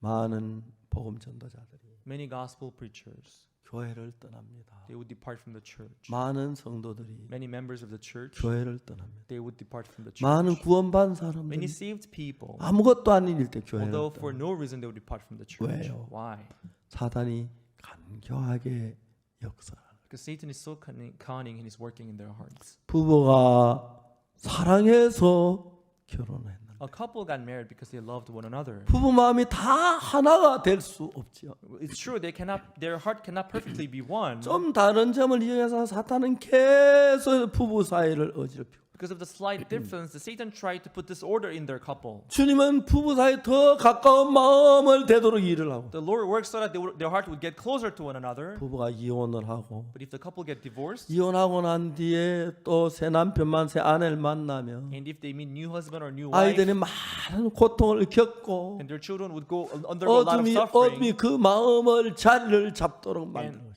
S1: 많은 복음 전도자들이
S2: Many gospel preachers,
S1: 교회를 떠납니다.
S2: they would depart from the church.
S1: 많은 성도들이
S2: Many members of the church,
S1: 교회를 떠납니다.
S2: they would depart from the
S1: 많은
S2: church.
S1: 구원받은
S2: Many
S1: 사람들이
S2: saved people,
S1: 아무것도 아닌 일 때 교회를
S2: although for
S1: 떠납니다.
S2: no reason they would depart from the church.
S1: 왜요?
S2: Why?
S1: 사단이 간교하게 역사하는
S2: Because Satan is so cunning and he's working in their hearts.
S1: 부부가 사랑해서 결혼했는데
S2: A couple got married because they loved one another.
S1: 부부 마음이 다 하나가 될 수 없지요.
S2: It's true their heart cannot perfectly be one.
S1: 좀 다른 점을 이용해서 사탄은 계속 부부 사이를 어지럽히고
S2: Because of the slight difference, Satan tried to put disorder in their couple.
S1: 주님은 부부 사이 더 가까운 마음을 되도록 일을 하고
S2: The Lord works so that their heart would get closer to one another.
S1: 부부가 이혼을 하고
S2: But if the couple get divorced,
S1: 이혼하고 난 뒤에 또 새 남편만 새 아내를 만나면
S2: and if they meet new husband or new wife,
S1: 아이들이 많은 고통을 겪고
S2: and their children would go undergo a lot of
S1: 어둠이
S2: suffering,
S1: 그 마음을 자리를 잡도록 만드는
S2: and
S1: 것입니다.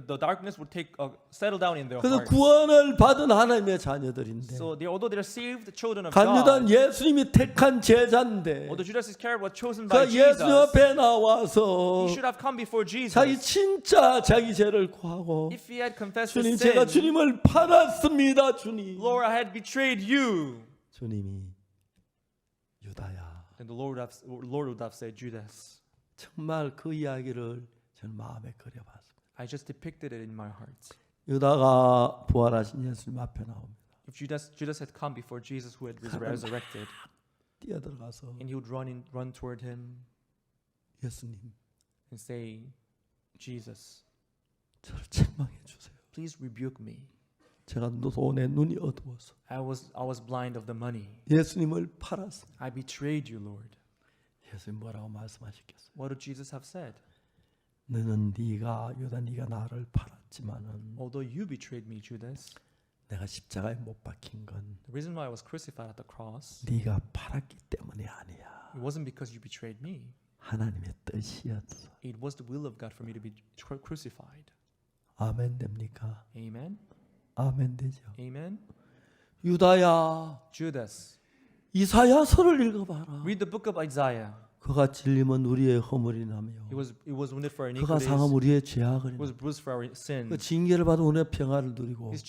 S2: the darkness would settle down in their
S1: 그래서
S2: hearts.
S1: 구원을 받은 하나님의 자녀들인데
S2: So although they're saved children of
S1: 간유단
S2: God,
S1: 예수님이 택한 제자인데
S2: although Judas Iscariot was chosen
S1: 그
S2: by
S1: 예수님
S2: Jesus,
S1: 앞에 나와서
S2: he should have come before Jesus.
S1: 자기 진짜 자기 죄를 구하고
S2: If he had confessed
S1: 주님
S2: his
S1: 제가
S2: sin,
S1: 주님을 팔았습니다 주님.
S2: Lord, I had betrayed you.
S1: 주님이 유다야
S2: Then the Lord would have said, Judas,
S1: 정말 그 이야기를 저는 마음에 그려봤습니다.
S2: I just depicted it in my heart.
S1: 유다가 부활하신 예수님 앞에 나옵니다.
S2: If Judas had come before Jesus who had resurrected,
S1: 뛰어들어가서
S2: and he would run toward him,
S1: 예수님,
S2: and say, Jesus,
S1: 저를 책망해 주세요.
S2: please rebuke me.
S1: 제가 돈에 눈이 어두워서
S2: I was blind of the money.
S1: 예수님을 팔았어.
S2: I betrayed you, Lord.
S1: 예수님 뭐라고 말씀하셨겠어요?
S2: What did Jesus have said?
S1: 너는 네가 나를 팔았지만은
S2: Although you betrayed me, Judas,
S1: 내가 십자가에 못 박힌 건
S2: the reason why I was crucified at the cross,
S1: 네가 팔았기 때문이 아니야.
S2: it wasn't because you betrayed me.
S1: 하나님의 뜻이었어.
S2: It was the will of God for me to be crucified.
S1: 아멘 됩니까?
S2: Amen?
S1: 아멘 되죠.
S2: Amen?
S1: 유다야,
S2: Judas,
S1: 이사야서를 읽어봐라.
S2: read the book of Isaiah.
S1: 그가 찔림은 우리의 허물이나며
S2: It was wounded for our
S1: 그가
S2: iniquities.
S1: 상함 우리의
S2: It
S1: 죄악을
S2: was bruised for our
S1: 그
S2: sin.
S1: 징계를 받아 우리의 평화를 누리고
S2: His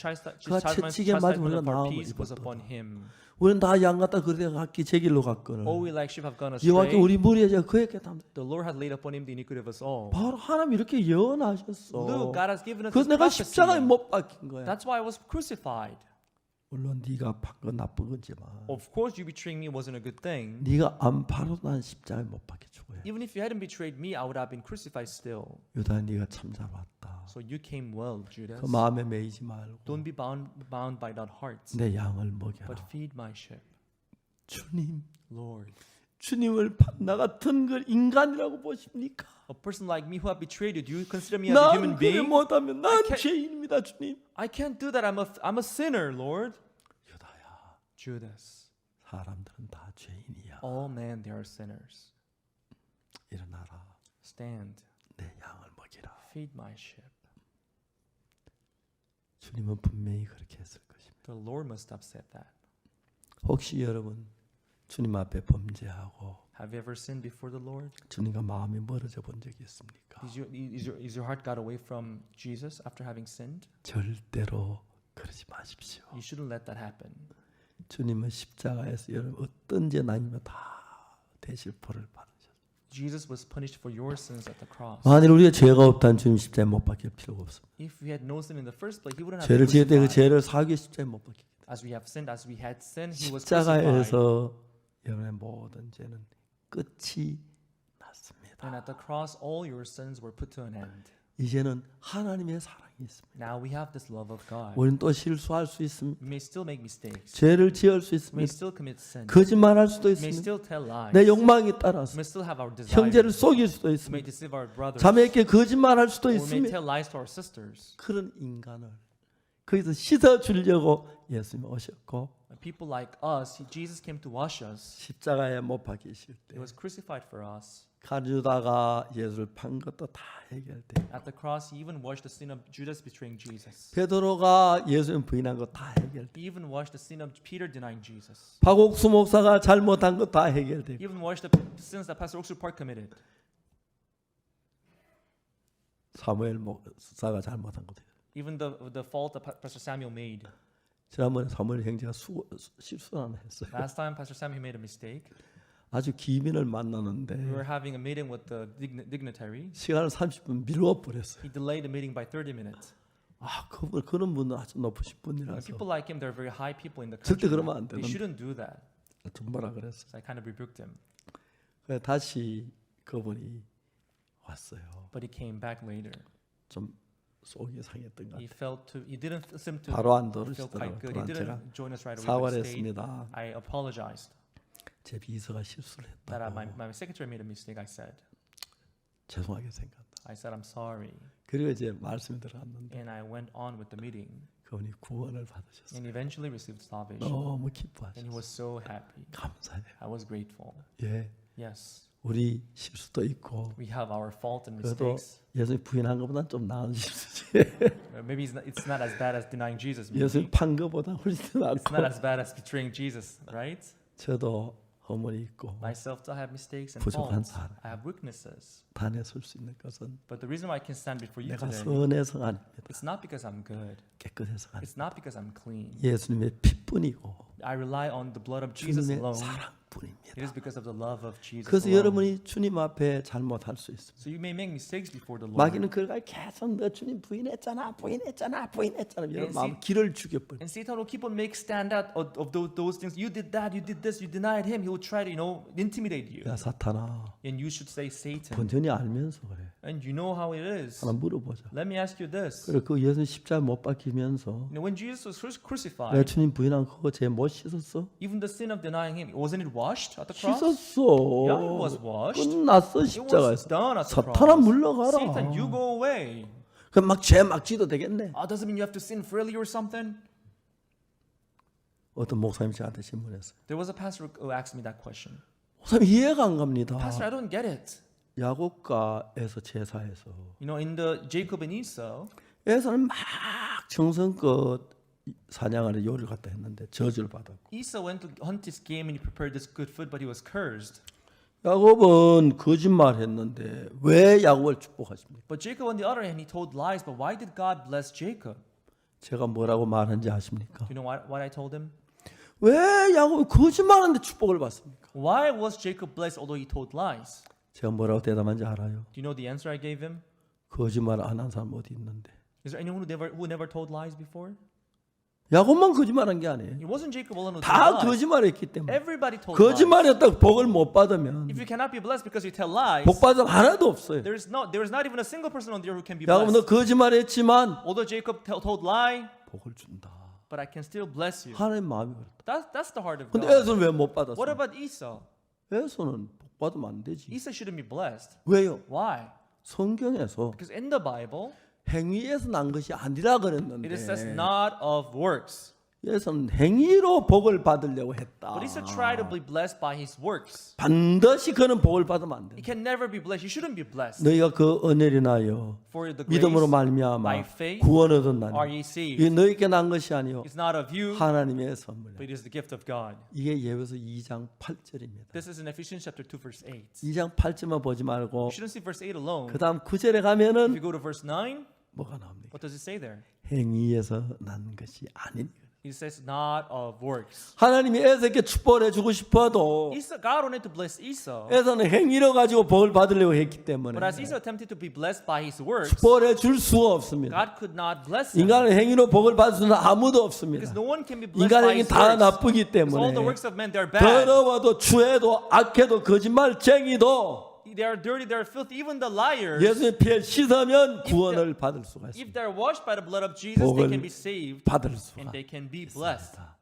S1: 그가 채찍에 맞으면 우리가
S2: chastisement of our
S1: 나음을
S2: peace was
S1: 입었도다.
S2: upon him.
S1: 우리는 다 양같다 그대 각기 제 길로 갔거늘
S2: All we like sheep have gone
S1: 여호와께
S2: astray.
S1: 우리 무리에 제가 그에게 담다.
S2: The Lord had laid upon him the iniquity of us all.
S1: 바로 하나님 이렇게 예언하셨어.
S2: Look, God has given us
S1: 그래서
S2: His
S1: 내가 십자가에
S2: prophecy.
S1: 못 박힌 거야.
S2: That's why I was crucified.
S1: 물론 네가 판건 나쁜 거지만
S2: Of course, you betraying me wasn't a good thing.
S1: 네가 안 팔아도 난 십자가에 못 박혀 죽어야.
S2: Even if you hadn't betrayed me, I would have been crucified still.
S1: 유다 네가 참 잘 왔다.
S2: So you came well, Judas.
S1: 그 마음에 매이지 말고
S2: Don't be bound by that heart,
S1: 내 양을
S2: but
S1: 먹여라.
S2: feed my sheep.
S1: 주님,
S2: Lord,
S1: 주님을 나 같은 걸 인간이라고 보십니까?
S2: a person like me who have betrayed you, do you consider me as a human
S1: 난 그래
S2: being?
S1: 못하면 난
S2: can't-
S1: 죄인입니다, 주님.
S2: I can't do that. I'm a sinner, Lord.
S1: 유다야,
S2: Judas,
S1: 사람들은 다 죄인이야.
S2: all men, they are sinners.
S1: 일어나라,
S2: Stand,
S1: 내 양을 먹이라.
S2: feed my sheep.
S1: 주님은 분명히 그렇게 했을 것입니다.
S2: The Lord must have said that.
S1: 혹시 여러분 주님 앞에 범죄하고
S2: Have you ever sinned before the Lord?
S1: 주님과 마음이 멀어져 본 적이 있습니까?
S2: Is your heart got away from Jesus after having sinned?
S1: 절대로 그러지 마십시오.
S2: You shouldn't let that happen.
S1: 주님은 십자가에서 여러분 어떤 죄 아니면 다 대실 벌을 받으셨어요.
S2: Jesus was punished for your sins at the cross.
S1: 만일 우리가 죄가 없다면 주님 십자가에 못 박힐 필요가 없습니다.
S2: If we had no sin in the first place, He wouldn't have
S1: 죄를
S2: been
S1: 지을 때 그
S2: crucified.
S1: 죄를 사기 위해 십자가에 못 박히기 때문에
S2: As we have sinned, as we had sinned, He was crucified.
S1: 십자가에서 여러분의 모든 죄는 끝이 났습니다.
S2: And at the cross, all your sins were put to an end.
S1: 이제는 하나님의 사랑이 있습니다.
S2: Now we have this love of God.
S1: 우리는 또 실수할 수 있습니다.
S2: We may still make mistakes.
S1: 죄를 지을 수
S2: We may
S1: 있습니다.
S2: still commit sin.
S1: 거짓말할 수도
S2: We may
S1: 있습니다.
S2: still tell lies.
S1: 내 욕망에
S2: We
S1: 따라서
S2: may still have our
S1: 형제를
S2: desires.
S1: 속일 수도
S2: We may
S1: 있습니다.
S2: deceive our brothers.
S1: 자매에게 거짓말할 수도
S2: Or we may
S1: 있습니다.
S2: tell lies to our sisters.
S1: 그런 인간을 거기서 씻어 주려고 예수님이 오셨고
S2: People like us, Jesus came to wash us.
S1: 십자가에 못 박히실 때
S2: He was crucified for us.
S1: 가룟유다가 예수를 판 것도 다 해결돼.
S2: At the cross, He even washed the sin of Judas betraying Jesus.
S1: 베드로가 예수님 부인한 거 다 해결돼.
S2: He even washed the sin of Peter denying Jesus.
S1: 박옥수 목사가 잘못한 거 다 해결돼.
S2: He even washed the sins that Pastor Oxford Park committed.
S1: 사무엘 목사가 잘못한 것도.
S2: Even the fault that Pastor Samuel made.
S1: 지난번에 사무엘 형제가 실수 하나 했어요.
S2: Last time, Pastor Samuel made a mistake.
S1: 아주 기민을 만나는데
S2: We were having a meeting with the dignitary.
S1: 시간을 30분 미루어 버렸어요.
S2: He delayed the meeting by 30 minutes.
S1: 아, 그런 분은 아주 높으신 분이라서
S2: People like him, they're very high people in the
S1: 절대
S2: country.
S1: 그러면 안
S2: They
S1: 되는데.
S2: shouldn't do that.
S1: 좀 뭐라 그랬어.
S2: So I kind of rebuked him.
S1: 그래서 다시 그분이 왔어요.
S2: But he came back later.
S1: 좀 속이 상했던 것 같아요.
S2: He didn't seem to
S1: 바로 안
S2: feel quite
S1: 들으시더라고요.
S2: good. He
S1: 그러나 제가
S2: didn't join us right away.
S1: 사과를
S2: But stayed.
S1: 했습니다.
S2: I apologized
S1: 제 비서가 실수를
S2: that
S1: 했다고
S2: my secretary made a mistake. I said
S1: 죄송하게 생각한다.
S2: I'm sorry.
S1: 그리고 이제 말씀이 들어갔는데
S2: And I went on with the meeting
S1: 그분이 구원을 받으셨어요.
S2: and eventually received salvation.
S1: 너무
S2: And he
S1: 기뻐하셨어요.
S2: was so happy.
S1: 감사해요.
S2: I was grateful.
S1: 예,
S2: Yes,
S1: 우리 실수도 있고
S2: we have our fault and
S1: 그래도
S2: mistakes.
S1: 예수님 부인한 것보다는 좀 나은 실수지.
S2: Maybe it's not as bad as denying Jesus.
S1: 예수님
S2: Maybe.
S1: 판 것보다 훨씬 더
S2: It's not
S1: 낫고
S2: as bad as betraying Jesus, right?
S1: 저도 허물이 있고
S2: Myself still have mistakes and
S1: 부족한
S2: faults.
S1: 사람.
S2: I have weaknesses.
S1: 단에 설 수 있는 것은
S2: But the reason why I can stand before you
S1: 내가
S2: today,
S1: 선해서 아닙니다.
S2: it's not because I'm good.
S1: 깨끗해서 아닙니다.
S2: It's not because I'm clean.
S1: 예수님의 피뿐이고
S2: I rely on the blood of Jesus
S1: 주님의
S2: alone
S1: 사랑 뿐입니다.
S2: It is because of the love of Jesus
S1: 그래서
S2: alone.
S1: 여러분이 주님 앞에 잘못할 수 있습니다.
S2: So you may make mistakes before the Lord.
S1: 마귀는 그걸 계속 너 주님 부인했잖아 이런 마음 길을 죽여버려.
S2: And Satan will keep on make stand out of those things. You did that, you did this, you denied him. He will try to, intimidate you.
S1: 야 사탄아,
S2: And you should say, Satan.
S1: 번전히 알면서 그래.
S2: And you know how it is.
S1: 하나 물어보자.
S2: Let me ask you this.
S1: 그래 그 예수 십자가 못 박히면서
S2: When Jesus was
S1: 내가
S2: crucified,
S1: 주님 부인한 그거 쟤 못 씻었어?
S2: even the sin of denying him, wasn't it washed at the cross?
S1: 씻었어.
S2: Yeah, it was washed.
S1: 끝났어
S2: It was
S1: 십자가에서.
S2: done at the
S1: 사탄아
S2: cross.
S1: 물러가라.
S2: Satan, you go away.
S1: 그럼 막 죄 막 지도 되겠네.
S2: Doesn't mean you have to sin freely or something.
S1: 어떤 목사님이 저한테 질문했어요.
S2: There was a pastor who asked me that question.
S1: 목사님 이해가 안 갑니다.
S2: Pastor, I don't get it.
S1: 야곱과에서 제사에서
S2: In the Jacob and Esau,
S1: 에서는 막 정성껏 사냥하는 요리를 갖다 했는데 저주를 받았고
S2: Esau went to hunt his game and he prepared this good food, but he was cursed.
S1: 야곱은 거짓말했는데 왜 야곱을 축복하십니까?
S2: But Jacob, on the other hand, he told lies. But why did God bless Jacob?
S1: 제가 뭐라고 말한지 아십니까?
S2: Do you know what I told him?
S1: 왜 야곱이 거짓말하는데 축복을 받습니까?
S2: Why was Jacob blessed although he told lies?
S1: 제가 뭐라고 대답한지 알아요?
S2: Do you know the answer I gave him?
S1: 거짓말 안 한 사람 어디 있는데?
S2: Is there anyone who never told lies before?
S1: 야곱만 거짓말한 게 아니에요.
S2: It wasn't Jacob alone who told
S1: 다
S2: lies.
S1: 거짓말했기 때문에.
S2: Everybody told lies.
S1: 거짓말했다고 복을 못 받으면
S2: If you cannot be blessed because you tell lies,
S1: 복 받은 하나도 없어요.
S2: there is not even a single person on the earth who can be
S1: 야곱 너
S2: blessed.
S1: 거짓말했지만
S2: Although Jacob told lie,
S1: 복을 준다.
S2: but I can still bless you.
S1: 하나님 마음이 그렇다.
S2: That's the heart of
S1: 근데
S2: God.
S1: 에서는 왜 못
S2: What
S1: 받았어?
S2: about Esau?
S1: 에서는 복 받으면 안 되지.
S2: Esau shouldn't be blessed.
S1: 왜요?
S2: Why?
S1: 성경에서
S2: Because in the Bible,
S1: 행위에서 난 것이 아니라
S2: it says
S1: 그랬는데
S2: not of works.
S1: 에서는 행위로 복을 받으려고 했다.
S2: But Esau tried to be blessed by his works.
S1: 반드시 그는 복을 받으면 안
S2: He
S1: 된다.
S2: can never be blessed. You shouldn't be blessed.
S1: 너희가 그 은혜를 인하여
S2: For the
S1: 믿음으로
S2: grace
S1: 말미암아
S2: by faith
S1: 구원
S2: are
S1: 얻었나니
S2: ye
S1: 이
S2: saved.
S1: 너희께 난 것이 아니요
S2: It's not of you,
S1: 하나님의 선물이야.
S2: but it is the gift of God.
S1: 이게 예배서 2장 8절입니다.
S2: This is in Ephesians chapter 2, verse 8.
S1: 2장 8절만 보지 말고
S2: You shouldn't see verse 8 alone.
S1: 그 다음 9절에
S2: If
S1: 가면은
S2: you go to verse 9,
S1: 뭐가 나옵니까?
S2: what does it say there?
S1: 행위에서 난 것이 아닌.
S2: It says not of works.
S1: 하나님이 에서에게 축복을 해주고 싶어도
S2: God wanted to bless Esau,
S1: 에서는 행위로 가지고 복을 받으려고 했기 때문에
S2: but as Esau attempted to be blessed by his works,
S1: 축복을 해줄 수가 없습니다.
S2: God could not bless him.
S1: 인간은 행위로 복을 받을 수는 아무도 없습니다.
S2: Because no one can be blessed by
S1: 인간의 행위
S2: his
S1: 다
S2: works.
S1: 나쁘기
S2: Because all the
S1: 때문에
S2: works of men, they're bad.
S1: 더러워도 추해도 악해도 거짓말쟁이도
S2: They are dirty, they are filthy. Even the liars,
S1: 예수의 피에 씻으면 구원을 받을 수가
S2: if
S1: 있습니다.
S2: they're washed by the blood of Jesus, they
S1: 복을
S2: can be saved
S1: 받을 수가
S2: and they can be blessed.
S1: 있습니다.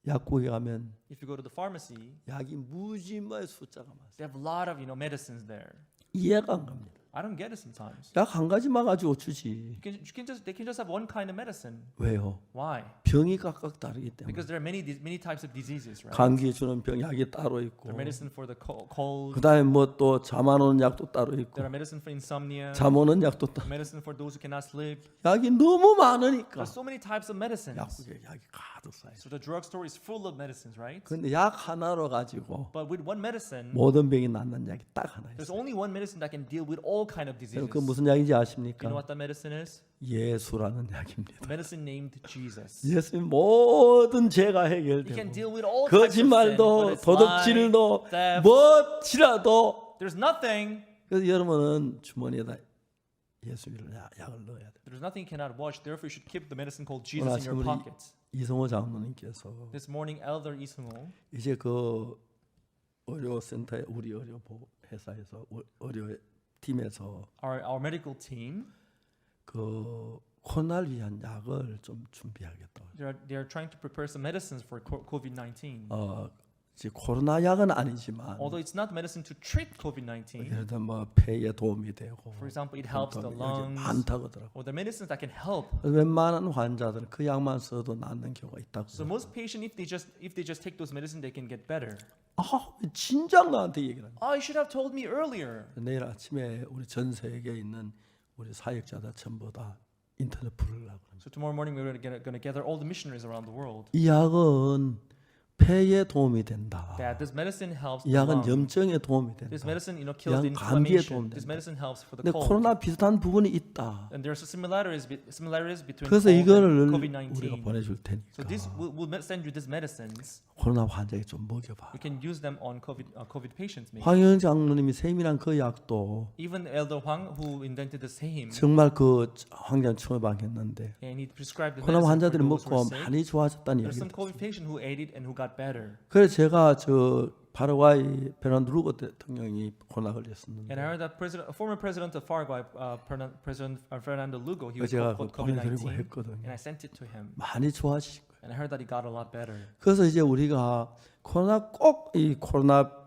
S1: 약국에 가면
S2: If you go to the pharmacy,
S1: 약이 무지마의 숫자가 많아요.
S2: they have a lot of medicines there.
S1: 이해가 안 갑니다.
S2: I don't get it sometimes.
S1: 약 한 가지만 가지고 주지.
S2: They can just have one kind of medicine.
S1: 왜요?
S2: Why?
S1: 병이 각각 다르기 때문에.
S2: Because there are many types of diseases, right?
S1: 감기에 주는 병 약이 따로 있고,
S2: There are medicine for the cold.
S1: 그다음에 뭐 또 잠 안 오는 약도 따로 있고,
S2: There are medicine for insomnia.
S1: 잠 오는 약도 따로.
S2: Medicine for those who cannot sleep.
S1: 약이 너무 많으니까
S2: There's so many types of medicines.
S1: 약국에 약이 가득 쌓여.
S2: So the drugstore is full of medicines, right?
S1: 근데 약 하나로 가지고
S2: But with one medicine,
S1: 모든 병이 낫는 약이 딱 하나
S2: there's
S1: 있어요.
S2: only one medicine that can deal with all kind of diseases.
S1: 여러분 그 무슨 약인지
S2: You know
S1: 아십니까?
S2: what that medicine is?
S1: 예수라는 약입니다.
S2: A medicine named Jesus.
S1: 예수님 모든 죄가
S2: He can
S1: 해결되고
S2: deal with all types of sin,
S1: 거짓말도
S2: whether it's lie,
S1: 도둑질도
S2: theft.
S1: 무엇이라도.
S2: There's nothing.
S1: 그래서 여러분은 주머니에다 예수를 약을 넣어야 돼.
S2: There's nothing you cannot watch. Therefore, you should keep the medicine called
S1: 오늘
S2: Jesus in
S1: 아침
S2: your
S1: 우리
S2: pocket.
S1: 이성호 장로님께서
S2: This morning, Elder Isung-ho,
S1: 이제 그 의료센터에 우리 의료 회사에서 의료 팀에서
S2: our medical team,
S1: 그 코로나를 위한 약을 좀 준비하겠다.
S2: they're trying to prepare some medicines for COVID-19.
S1: 이제 코로나 약은 아니지만
S2: Although it's not medicine to treat COVID-19,
S1: 예를 들어 뭐 폐에 도움이 되고
S2: for example, it helps the
S1: 여기
S2: lungs,
S1: 많다고 하더라고.
S2: or the medicines that can help.
S1: 그래서 웬만한 환자들은 그 약만 써도 낫는 경우가 있다고.
S2: So most patients, if they just take those medicines, they can get better.
S1: 왜 진작 나한테 얘기를 하냐.
S2: Oh, you should have told me earlier.
S1: 내일 아침에 우리 전 세계에 있는 우리 사역자들 전부 다 인터넷 부르려고 합니다.
S2: So tomorrow morning we're going to gather all the missionaries around the world.
S1: 이 약은 폐에 도움이 된다.
S2: that this medicine helps
S1: 이
S2: the
S1: 약은
S2: lung.
S1: 염증에 도움이
S2: This
S1: 된다.
S2: medicine, kills the
S1: 이 약은 감기에
S2: inflammation.
S1: 도움이
S2: This
S1: 된다.
S2: medicine helps for the
S1: 근데
S2: cold.
S1: 코로나 비슷한 부분이 있다.
S2: And there's similarities between
S1: 그래서
S2: cold
S1: 이거를
S2: and
S1: 우리가
S2: COVID-19.
S1: 보내줄 테니까
S2: So this we'll send you these medicines.
S1: 코로나 환자에 좀 먹여봐.
S2: You can use them on COVID patients. Maybe.
S1: 황영 장로님이 세밀한 그 약도
S2: Even Elder Huang, who invented the same,
S1: 정말 그 황장 처방했는데
S2: and he prescribed the
S1: 코로나
S2: medicine for
S1: 환자들이
S2: those who
S1: 먹고
S2: are sick.
S1: 많이 좋아졌다는
S2: There's some
S1: 이야기를
S2: COVID patient who ate it and who got better.
S1: 그래서 제가 저 파라과이 베란드 루고 대통령이 코로나
S2: And
S1: 걸렸었는데
S2: I heard that former president of Paraguay, President Fernando Lugo, he was
S1: 제가
S2: caught
S1: 그 보내드리고
S2: COVID-19,
S1: 했거든요.
S2: and I sent it to him,
S1: 많이 좋아지신 거예요.
S2: and I heard that he got a lot better.
S1: 그래서 이제 우리가 코로나 꼭 이 코로나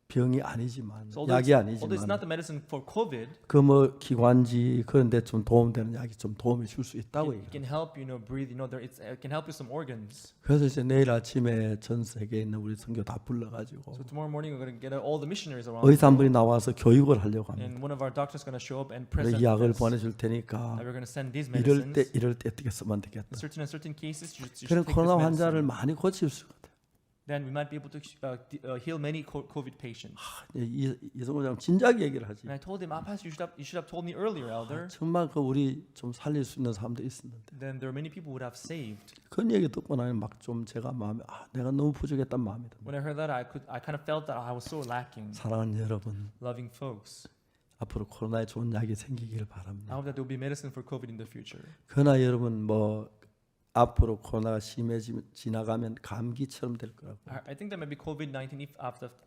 S1: 병이 아니지만
S2: So
S1: 약이
S2: although it's
S1: 아니지만
S2: not the medicine for COVID,
S1: 그 뭐 기관지 그런데 좀 도움되는 약이 좀 도움을 줄 수 있다고
S2: it
S1: 얘기해요.
S2: can help you, breathe. It can help you some organs.
S1: 그래서 이제 내일 아침에 전 세계에 있는 우리 선교 다 불러가지고
S2: So tomorrow morning we're going to get all the missionaries around.
S1: 의사 한 분이 나와서 교육을 하려고 합니다.
S2: And one of our doctors going to show up and
S1: 그래서
S2: present
S1: 이 약을
S2: this.
S1: 보내줄 테니까
S2: That we're going to send these
S1: 이럴
S2: medicines.
S1: 때 어떻게 쓰면 되겠다.
S2: In certain cases, you should
S1: 그런
S2: take this
S1: 코로나
S2: medicine.
S1: 환자를 많이 고칠 수 있거든.
S2: Then we might be able to heal many COVID patients.
S1: 이성호 장님 진작 얘기를 하지.
S2: And I told him, Pastor, you should have told me earlier, Elder.
S1: 정말 그 우리 좀 살릴 수 있는 사람도 있었는데
S2: Then there are many people who would have saved.
S1: 그런 얘기 듣고 나면 막 좀 제가 마음에 내가 너무 부족했단 마음이 듭니다.
S2: When I heard that, I kind of felt that I was so lacking.
S1: 사랑하는 여러분,
S2: Loving folks.
S1: 앞으로 코로나에 좋은 약이 생기길
S2: I
S1: 바랍니다.
S2: hope that there will be medicine for COVID in the future.
S1: 그러나 여러분 뭐 앞으로 코로나가 지나가면 감기처럼 될 거라고.
S2: I think that maybe COVID-19, if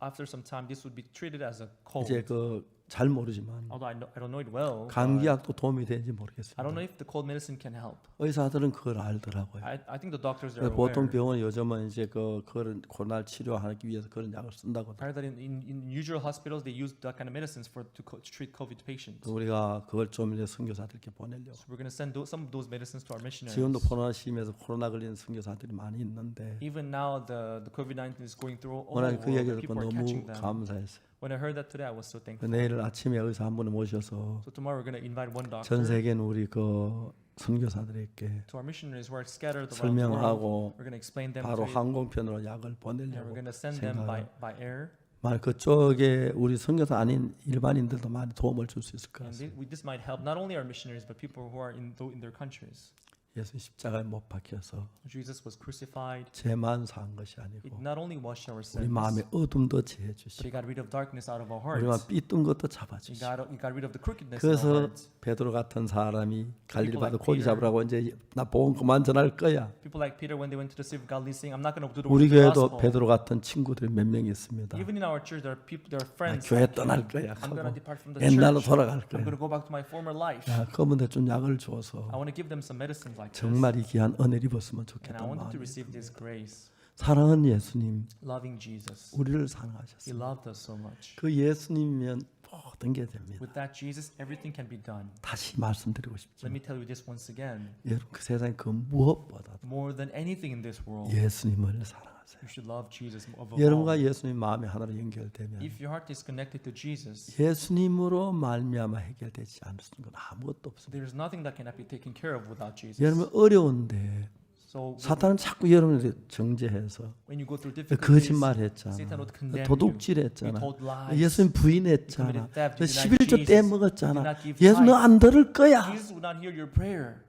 S2: after some time, this would be treated as a cold.
S1: 이제 그 잘 모르지만
S2: Although I don't know it well.
S1: 감기약도 도움이 되는지
S2: I don't
S1: 모르겠습니다.
S2: know if the cold medicine can help.
S1: 의사들은 그걸 알더라고요.
S2: I think the doctors are
S1: 보통
S2: aware.
S1: 병원 요즘은 이제 그런 코로나를 치료하기 위해서 그런 약을 쓴다고.
S2: I heard that in usual hospitals they use that kind of medicines to treat COVID patients.
S1: 우리가 그걸 좀 이제 선교사들께 보내려고.
S2: So we're going to send some of those medicines to our missionaries.
S1: 지금도 코로나 시임에서 코로나 걸리는 선교사들이 많이 있는데
S2: Even now, the COVID-19 is going through all
S1: 오늘
S2: the
S1: 그
S2: world.
S1: 얘기를 듣고
S2: People are
S1: 너무
S2: catching them.
S1: 감사했어요.
S2: When I heard that today, I was so thankful.
S1: 내일 아침에 의사 한 분을 모셔서
S2: So tomorrow we're going to invite one doctor
S1: 전 세계 우리 그 선교사들에게
S2: to our missionaries who are scattered around the world.
S1: 설명하고
S2: We're going to explain them
S1: 바로
S2: to it,
S1: 항공편으로 약을
S2: and
S1: 보내려고
S2: we're going to send them
S1: 생각합니다.
S2: by air.
S1: 말 그쪽에 우리 선교사 아닌 일반인들도 많이 도움을 줄 수 있을 것
S2: And
S1: 같습니다.
S2: this might help not only our missionaries but people who are in their countries.
S1: 예수 십자가에 못 박혀서
S2: Jesus was crucified.
S1: 죄만 사한 것이
S2: It
S1: 아니고
S2: not only washed our
S1: 우리
S2: sins,
S1: 마음의 어둠도 제해
S2: but
S1: 주시고
S2: He got rid of darkness out of our
S1: 우리만
S2: hearts.
S1: 삐뚤 것도
S2: He
S1: 잡아주시고
S2: got rid of the crookedness in our
S1: 그래서
S2: hearts.
S1: 베드로 같은 사람이 갈릴리
S2: People
S1: 바다
S2: like
S1: 고기
S2: Peter.
S1: 잡으라고 이제 나 복음 그만 전할 거야.
S2: People like Peter, when they went to the Sea of Galilee, saying, "I'm not going to do the
S1: 우리
S2: work of the
S1: 교회도
S2: gospel."
S1: 베드로 같은 친구들이 몇 명 있습니다.
S2: Even in our church, there are
S1: 나
S2: friends.
S1: 교회
S2: like
S1: 떠날
S2: him.
S1: 거야.
S2: I'm going to
S1: 하고
S2: depart from the
S1: 옛날로
S2: church.
S1: 돌아갈
S2: I'm going
S1: 거야.
S2: to go back to my former life.
S1: 야, 그분들 좀 약을 줘서
S2: I want to give them some medicines like this.
S1: 정말 이 귀한 은혜를 입었으면
S2: And I
S1: 좋겠다.
S2: want them to
S1: 마음이.
S2: receive this grace.
S1: 사랑하는 예수님,
S2: Loving Jesus.
S1: 우리를
S2: He
S1: 사랑하셨습니다.
S2: loved us so much.
S1: 그 예수님이면 모든 게 됩니다.
S2: With that Jesus, everything can be done.
S1: 다시 말씀드리고
S2: Let
S1: 싶지만
S2: me tell you this once again.
S1: 여러분 그 세상에 그 무엇보다
S2: More than anything in this world,
S1: 예수님을 사랑하세요.
S2: you should love Jesus above all.
S1: 여러분과 예수님 마음이 하나로 연결되면
S2: If your heart is connected to Jesus,
S1: 예수님으로 말미암아 해결되지 않을 수 있는 건 아무것도 없습니다.
S2: there is nothing that cannot be taken care of without Jesus.
S1: 여러분 어려운데
S2: So
S1: 사탄은 자꾸 여러분을 정죄해서
S2: when you go through difficulties,
S1: 거짓말했잖아,
S2: Satan would condemn you.
S1: 도둑질했잖아,
S2: You told lies.
S1: 예수님
S2: You
S1: 부인했잖아,
S2: committed theft. You denied
S1: 11조
S2: Jesus.
S1: 떼먹었잖아.
S2: You did not give
S1: 예수 너
S2: tithe.
S1: 안 들을 거야.
S2: Jesus would not hear your prayer.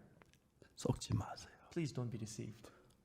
S1: 속지 마세요.
S2: Please don't be deceived.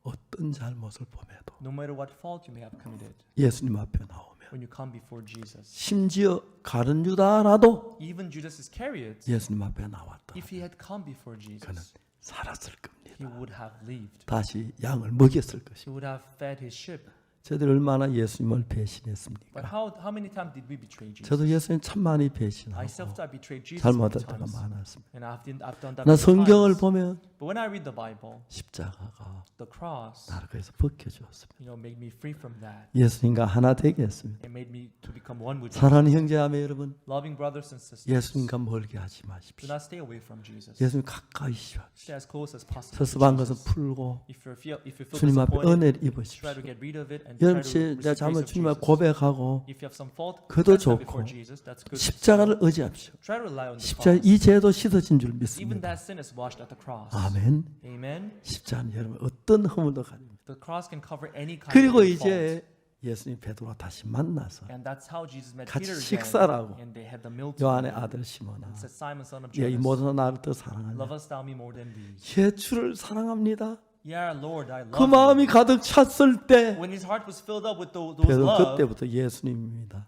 S1: 어떤 잘못을 범해도
S2: No matter what fault you may have committed,
S1: 예수님 앞에 나오면
S2: when you come before Jesus,
S1: 심지어 가룟 유다라도
S2: even Judas Iscariot,
S1: 예수님 앞에 나왔다.
S2: if he had come before
S1: 그는
S2: Jesus,
S1: 살았을 겁니다.
S2: he would have lived.
S1: 다시 양을 먹였을 것입니다.
S2: He would have fed his sheep.
S1: 저희들 얼마나 예수님을
S2: But
S1: 배신했습니까?
S2: how many times did we betray Jesus?
S1: 저도 예수님 참 많이
S2: I
S1: 배신하고
S2: self I betrayed Jesus
S1: 잘못할
S2: many
S1: 때가
S2: times.
S1: 많았습니다.
S2: And I've done that
S1: 나
S2: many
S1: 성경을
S2: times.
S1: 보면
S2: But when I read the Bible,
S1: 십자가가
S2: the cross,
S1: 나를 그래서 벗겨주었습니다.
S2: made me free from that.
S1: 예수님과 하나 되게 했습니다.
S2: It made me to become one with Jesus.
S1: 사랑하는 형제자매 여러분,
S2: Loving brothers and sisters,
S1: 예수님과 멀게 하지
S2: do
S1: 마십시오.
S2: not stay away from Jesus.
S1: 예수님 가까이 하십시오.
S2: Stay as close as possible. to
S1: 서습한 것은
S2: Jesus.
S1: 풀고
S2: If you feel
S1: 주님 앞에
S2: disappointed,
S1: 은혜를
S2: try
S1: 입으십시오.
S2: to get rid of it and
S1: 여러분
S2: try to
S1: 내가
S2: receive
S1: 잘못
S2: grace of
S1: 주님 앞에
S2: Jesus.
S1: 고백하고
S2: If you have some fault,
S1: 그도
S2: confess that
S1: 좋고
S2: before Jesus. That's good.
S1: 십자가를 의지합시오.
S2: Try to rely on the
S1: 십자가
S2: cross.
S1: 이 죄도 씻어진 줄
S2: Even
S1: 믿습니다.
S2: that sin is washed at the cross.
S1: 아멘.
S2: Amen.
S1: 십자가는 여러분 어떤 허물도 가립니다.
S2: The cross can cover any kind
S1: 그리고
S2: of fault.
S1: 이제 예수님 베드로가 다시 만나서
S2: And that's how Jesus met
S1: 같이
S2: Peter
S1: 식사를
S2: again.
S1: 하고
S2: And they had the meal
S1: 요한의
S2: together.
S1: 아들 시몬아,
S2: Said, Simon, son of
S1: 이
S2: Jonas,
S1: 모든 나를 더 사랑하냐?
S2: lovest thou me more than these?
S1: 예, 주를 사랑합니다.
S2: Yeah, Lord, I
S1: 그
S2: love
S1: 마음이
S2: you.
S1: 가득 찼을 때
S2: When his heart was filled up with those
S1: 베드로
S2: love,
S1: 그때부터 예수님입니다.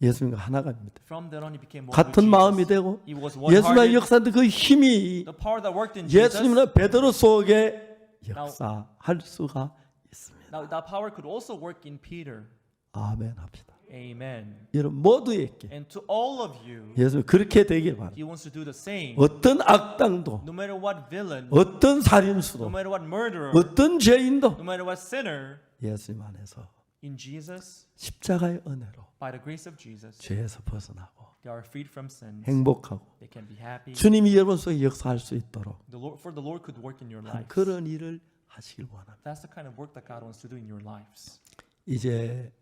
S1: 예수님과 하나가 됩니다.
S2: from then on he became one
S1: 같은
S2: with
S1: 마음이
S2: Jesus.
S1: 되고
S2: He was
S1: 예수님의
S2: one-hearted.
S1: 역사인데 그 힘이
S2: The power that worked in Jesus.
S1: 예수님은 베드로 속에 역사할 수가 있습니다.
S2: Now that power could also work in Peter.
S1: 아멘 합시다.
S2: Amen.
S1: 여러분 모두에게
S2: And to all of you,
S1: 예수님 그렇게 되길 바랍니다.
S2: he wants to do the same.
S1: 어떤 악당도,
S2: No matter what villain,
S1: 어떤
S2: no
S1: 살인수도,
S2: matter what murderer,
S1: 어떤 죄인도
S2: no matter what sinner,
S1: 예수님 안에서
S2: in Jesus,
S1: 십자가의 은혜로
S2: by the grace of Jesus,
S1: 죄에서 벗어나고
S2: they are freed from sins.
S1: 행복하고
S2: They can be happy.
S1: 주님이 여러분 속에 역사할 수 있도록
S2: For the Lord could work in your
S1: 한
S2: lives.
S1: 그런 일을 하시길 원합니다.
S2: That's the kind of work that God wants to do in your lives.
S1: 이제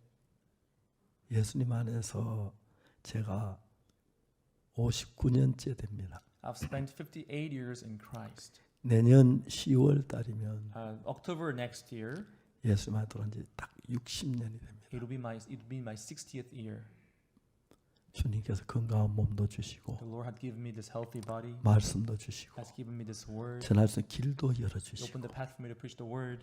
S1: 예수님 안에서 제가 59년째 됩니다.
S2: I've spent 58 years in Christ.
S1: 내년 10월 달이면
S2: October next year,
S1: 예수님 안에 들어온 지 딱 60년이 됩니다.
S2: it'll be my 60th year.
S1: 주님께서 건강한 몸도 주시고
S2: The Lord had given me this healthy body,
S1: 말씀도 주시고
S2: has given me this word,
S1: 전할 수 있는 길도
S2: He
S1: 열어주시고
S2: opened the path for me to preach the word.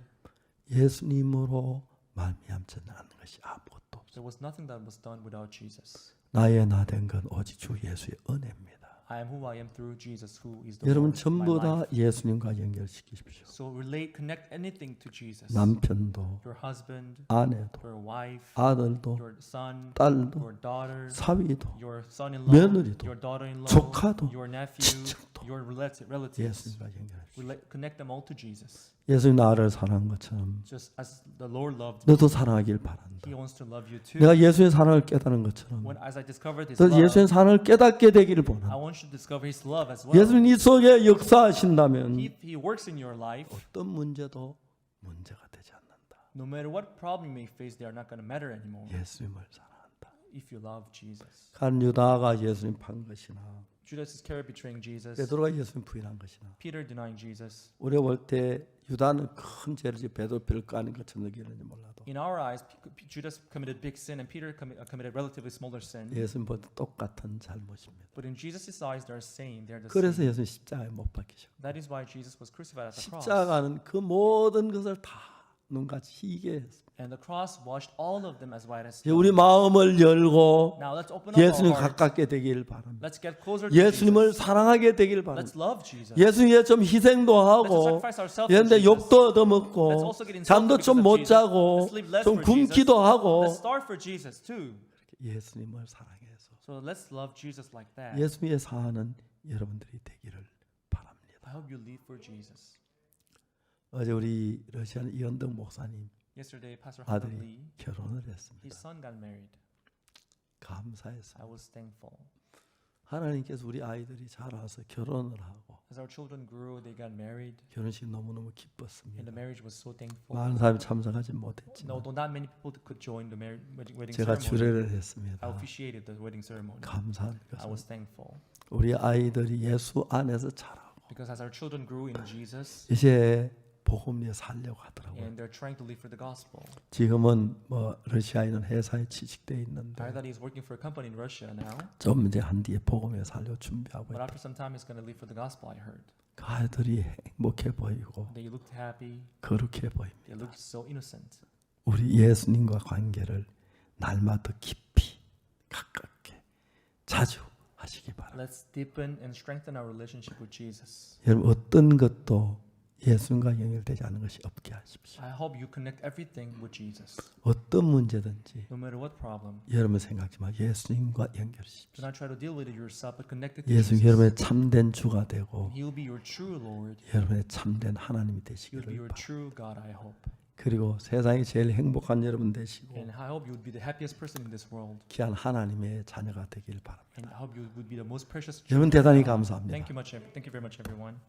S1: 예수님으로 말미암지 않는 것이 아무것도 없어요.
S2: There was nothing that was done without Jesus.
S1: 나의 나 된 건 오직 주 예수의 은혜입니다.
S2: I am who I am through Jesus, who is the
S1: 여러분
S2: Lord of
S1: 전부
S2: my
S1: 다
S2: life.
S1: 예수님과 연결시키십시오.
S2: So connect anything to Jesus.
S1: 남편도
S2: Your husband,
S1: 아내도
S2: your wife,
S1: 아들도
S2: your son,
S1: 딸도
S2: your daughter,
S1: 사위도
S2: your son-in-law,
S1: 며느리도,
S2: your daughter-in-law,
S1: 조카도,
S2: your nephew,
S1: 친척도
S2: your relatives.
S1: 예수님과 연결하십시오.
S2: Connect them all to Jesus.
S1: 예수님 나를 사랑한 것처럼
S2: Just as the Lord loved me,
S1: 너도 사랑하길 바란다.
S2: He wants to love you too.
S1: 내가 예수의 사랑을 깨달은 것처럼
S2: When as I discovered His
S1: 너
S2: love,
S1: 예수의 사랑을 깨닫게 되기를
S2: I
S1: 원한다.
S2: want you to discover His love as well.
S1: 예수님 이 속에 역사하신다면
S2: He works in your life.
S1: 어떤 문제도 문제가 되지 않는다.
S2: No matter what problem you may face, they are not going to matter anymore.
S1: 예수님을 사랑한다.
S2: If you love Jesus.
S1: 간 유다가 예수님 판 것이나
S2: Judas Iscariot betraying Jesus.
S1: 베드로가 예수님 부인한 것이나
S2: Peter denying Jesus.
S1: 우리가 볼 때 유다는 큰 죄를 지어 베드로 별거 아닌 것처럼 느끼는지 몰라도
S2: In our eyes, Judas committed big sin and Peter committed relatively smaller sin.
S1: 예수님보다 똑같은 잘못입니다.
S2: But in Jesus' eyes, they're same. They're the
S1: 그래서
S2: same.
S1: 예수님 십자가에 못 박히셨고
S2: That is why Jesus was crucified at the cross.
S1: 십자가는 그 모든 것을 다 눈같이 희게 했습니다.
S2: And the cross washed all of them as white as
S1: 이제
S2: snow.
S1: 우리 마음을 열고
S2: Now let's open up
S1: 예수님
S2: our hearts.
S1: 가깝게 되길 바랍니다.
S2: Let's get closer to
S1: 예수님을
S2: Jesus.
S1: 사랑하게 되길
S2: Let's
S1: 바랍니다.
S2: love Jesus.
S1: 예수님에 좀 희생도
S2: Let's
S1: 하고
S2: sacrifice ourselves for
S1: 예런데
S2: Jesus.
S1: 욕도
S2: Let's
S1: 얻어먹고
S2: also get insulted
S1: 잠도
S2: because
S1: 좀
S2: of
S1: 못
S2: Jesus.
S1: 자고
S2: Let's sleep less
S1: 좀
S2: for Jesus.
S1: 굶기도 하고
S2: Let's starve for Jesus too.
S1: 예수님을 사랑해서
S2: So let's love Jesus like that.
S1: 예수님의 사는 여러분들이 되기를 바랍니다.
S2: I hope you live for Jesus.
S1: 어제 우리 러시아는 이현덕 목사님
S2: Yesterday, Pastor Hanok
S1: 아들이
S2: Lee,
S1: 결혼을
S2: his
S1: 했습니다.
S2: son got married.
S1: 감사했어요.
S2: I was thankful.
S1: 하나님께서 우리 아이들이 자라서 결혼을 하고
S2: As our children grew, they got married,
S1: 결혼식 너무너무
S2: and
S1: 기뻤습니다.
S2: the marriage was so thankful.
S1: 많은 사람이 참석하지
S2: No,
S1: 못했지만
S2: though not many people could join the wedding
S1: 제가
S2: ceremony,
S1: 주례를
S2: I
S1: 했습니다.
S2: officiated the wedding ceremony.
S1: 감사한
S2: I
S1: 것은
S2: was thankful
S1: 우리 아이들이 예수 안에서 자라고
S2: because as our children grew in Jesus,
S1: 이제 복음에 살려고 하더라고요.
S2: and they're trying to live for the gospel.
S1: 지금은 뭐 러시아에 있는 회사에 취직돼 있는데
S2: I thought he's working for a company in Russia now,
S1: 좀 이제 한 뒤에 복음에 살려 준비하고
S2: but
S1: 있다.
S2: after some time, he's going to live for the gospel. I heard
S1: 그 아이들이 행복해 보이고
S2: they looked happy,
S1: 거룩해 보입니다.
S2: they looked so innocent.
S1: 우리 예수님과 관계를 날마다 깊이 가깝게 자주 하시기 바랍니다.
S2: Let's deepen and strengthen our relationship with Jesus.
S1: 여러분 어떤 것도 예수님과 연결되지 않은 것이 없게 하십시오.
S2: I hope you connect everything with Jesus.
S1: 어떤 문제든지
S2: No matter what problem,
S1: 여러분 생각지 마 예수님과 연결하십시오.
S2: do not try to deal with it yourself, but connect it to
S1: 예수님
S2: Jesus.
S1: 여러분의 참된 주가 되고
S2: He'll be your true Lord.
S1: 여러분의 참된 하나님이
S2: He'll be
S1: 되시기를
S2: your
S1: 바랍니다.
S2: true God, I hope.
S1: 그리고 세상에 제일 행복한 여러분 되시고
S2: And I hope you would be the happiest person in this world.
S1: 귀한 하나님의 자녀가 되길 바랍니다.
S2: And I hope you would be the most precious.
S1: 여러분 대단히 감사합니다.
S2: Thank you very much, everyone.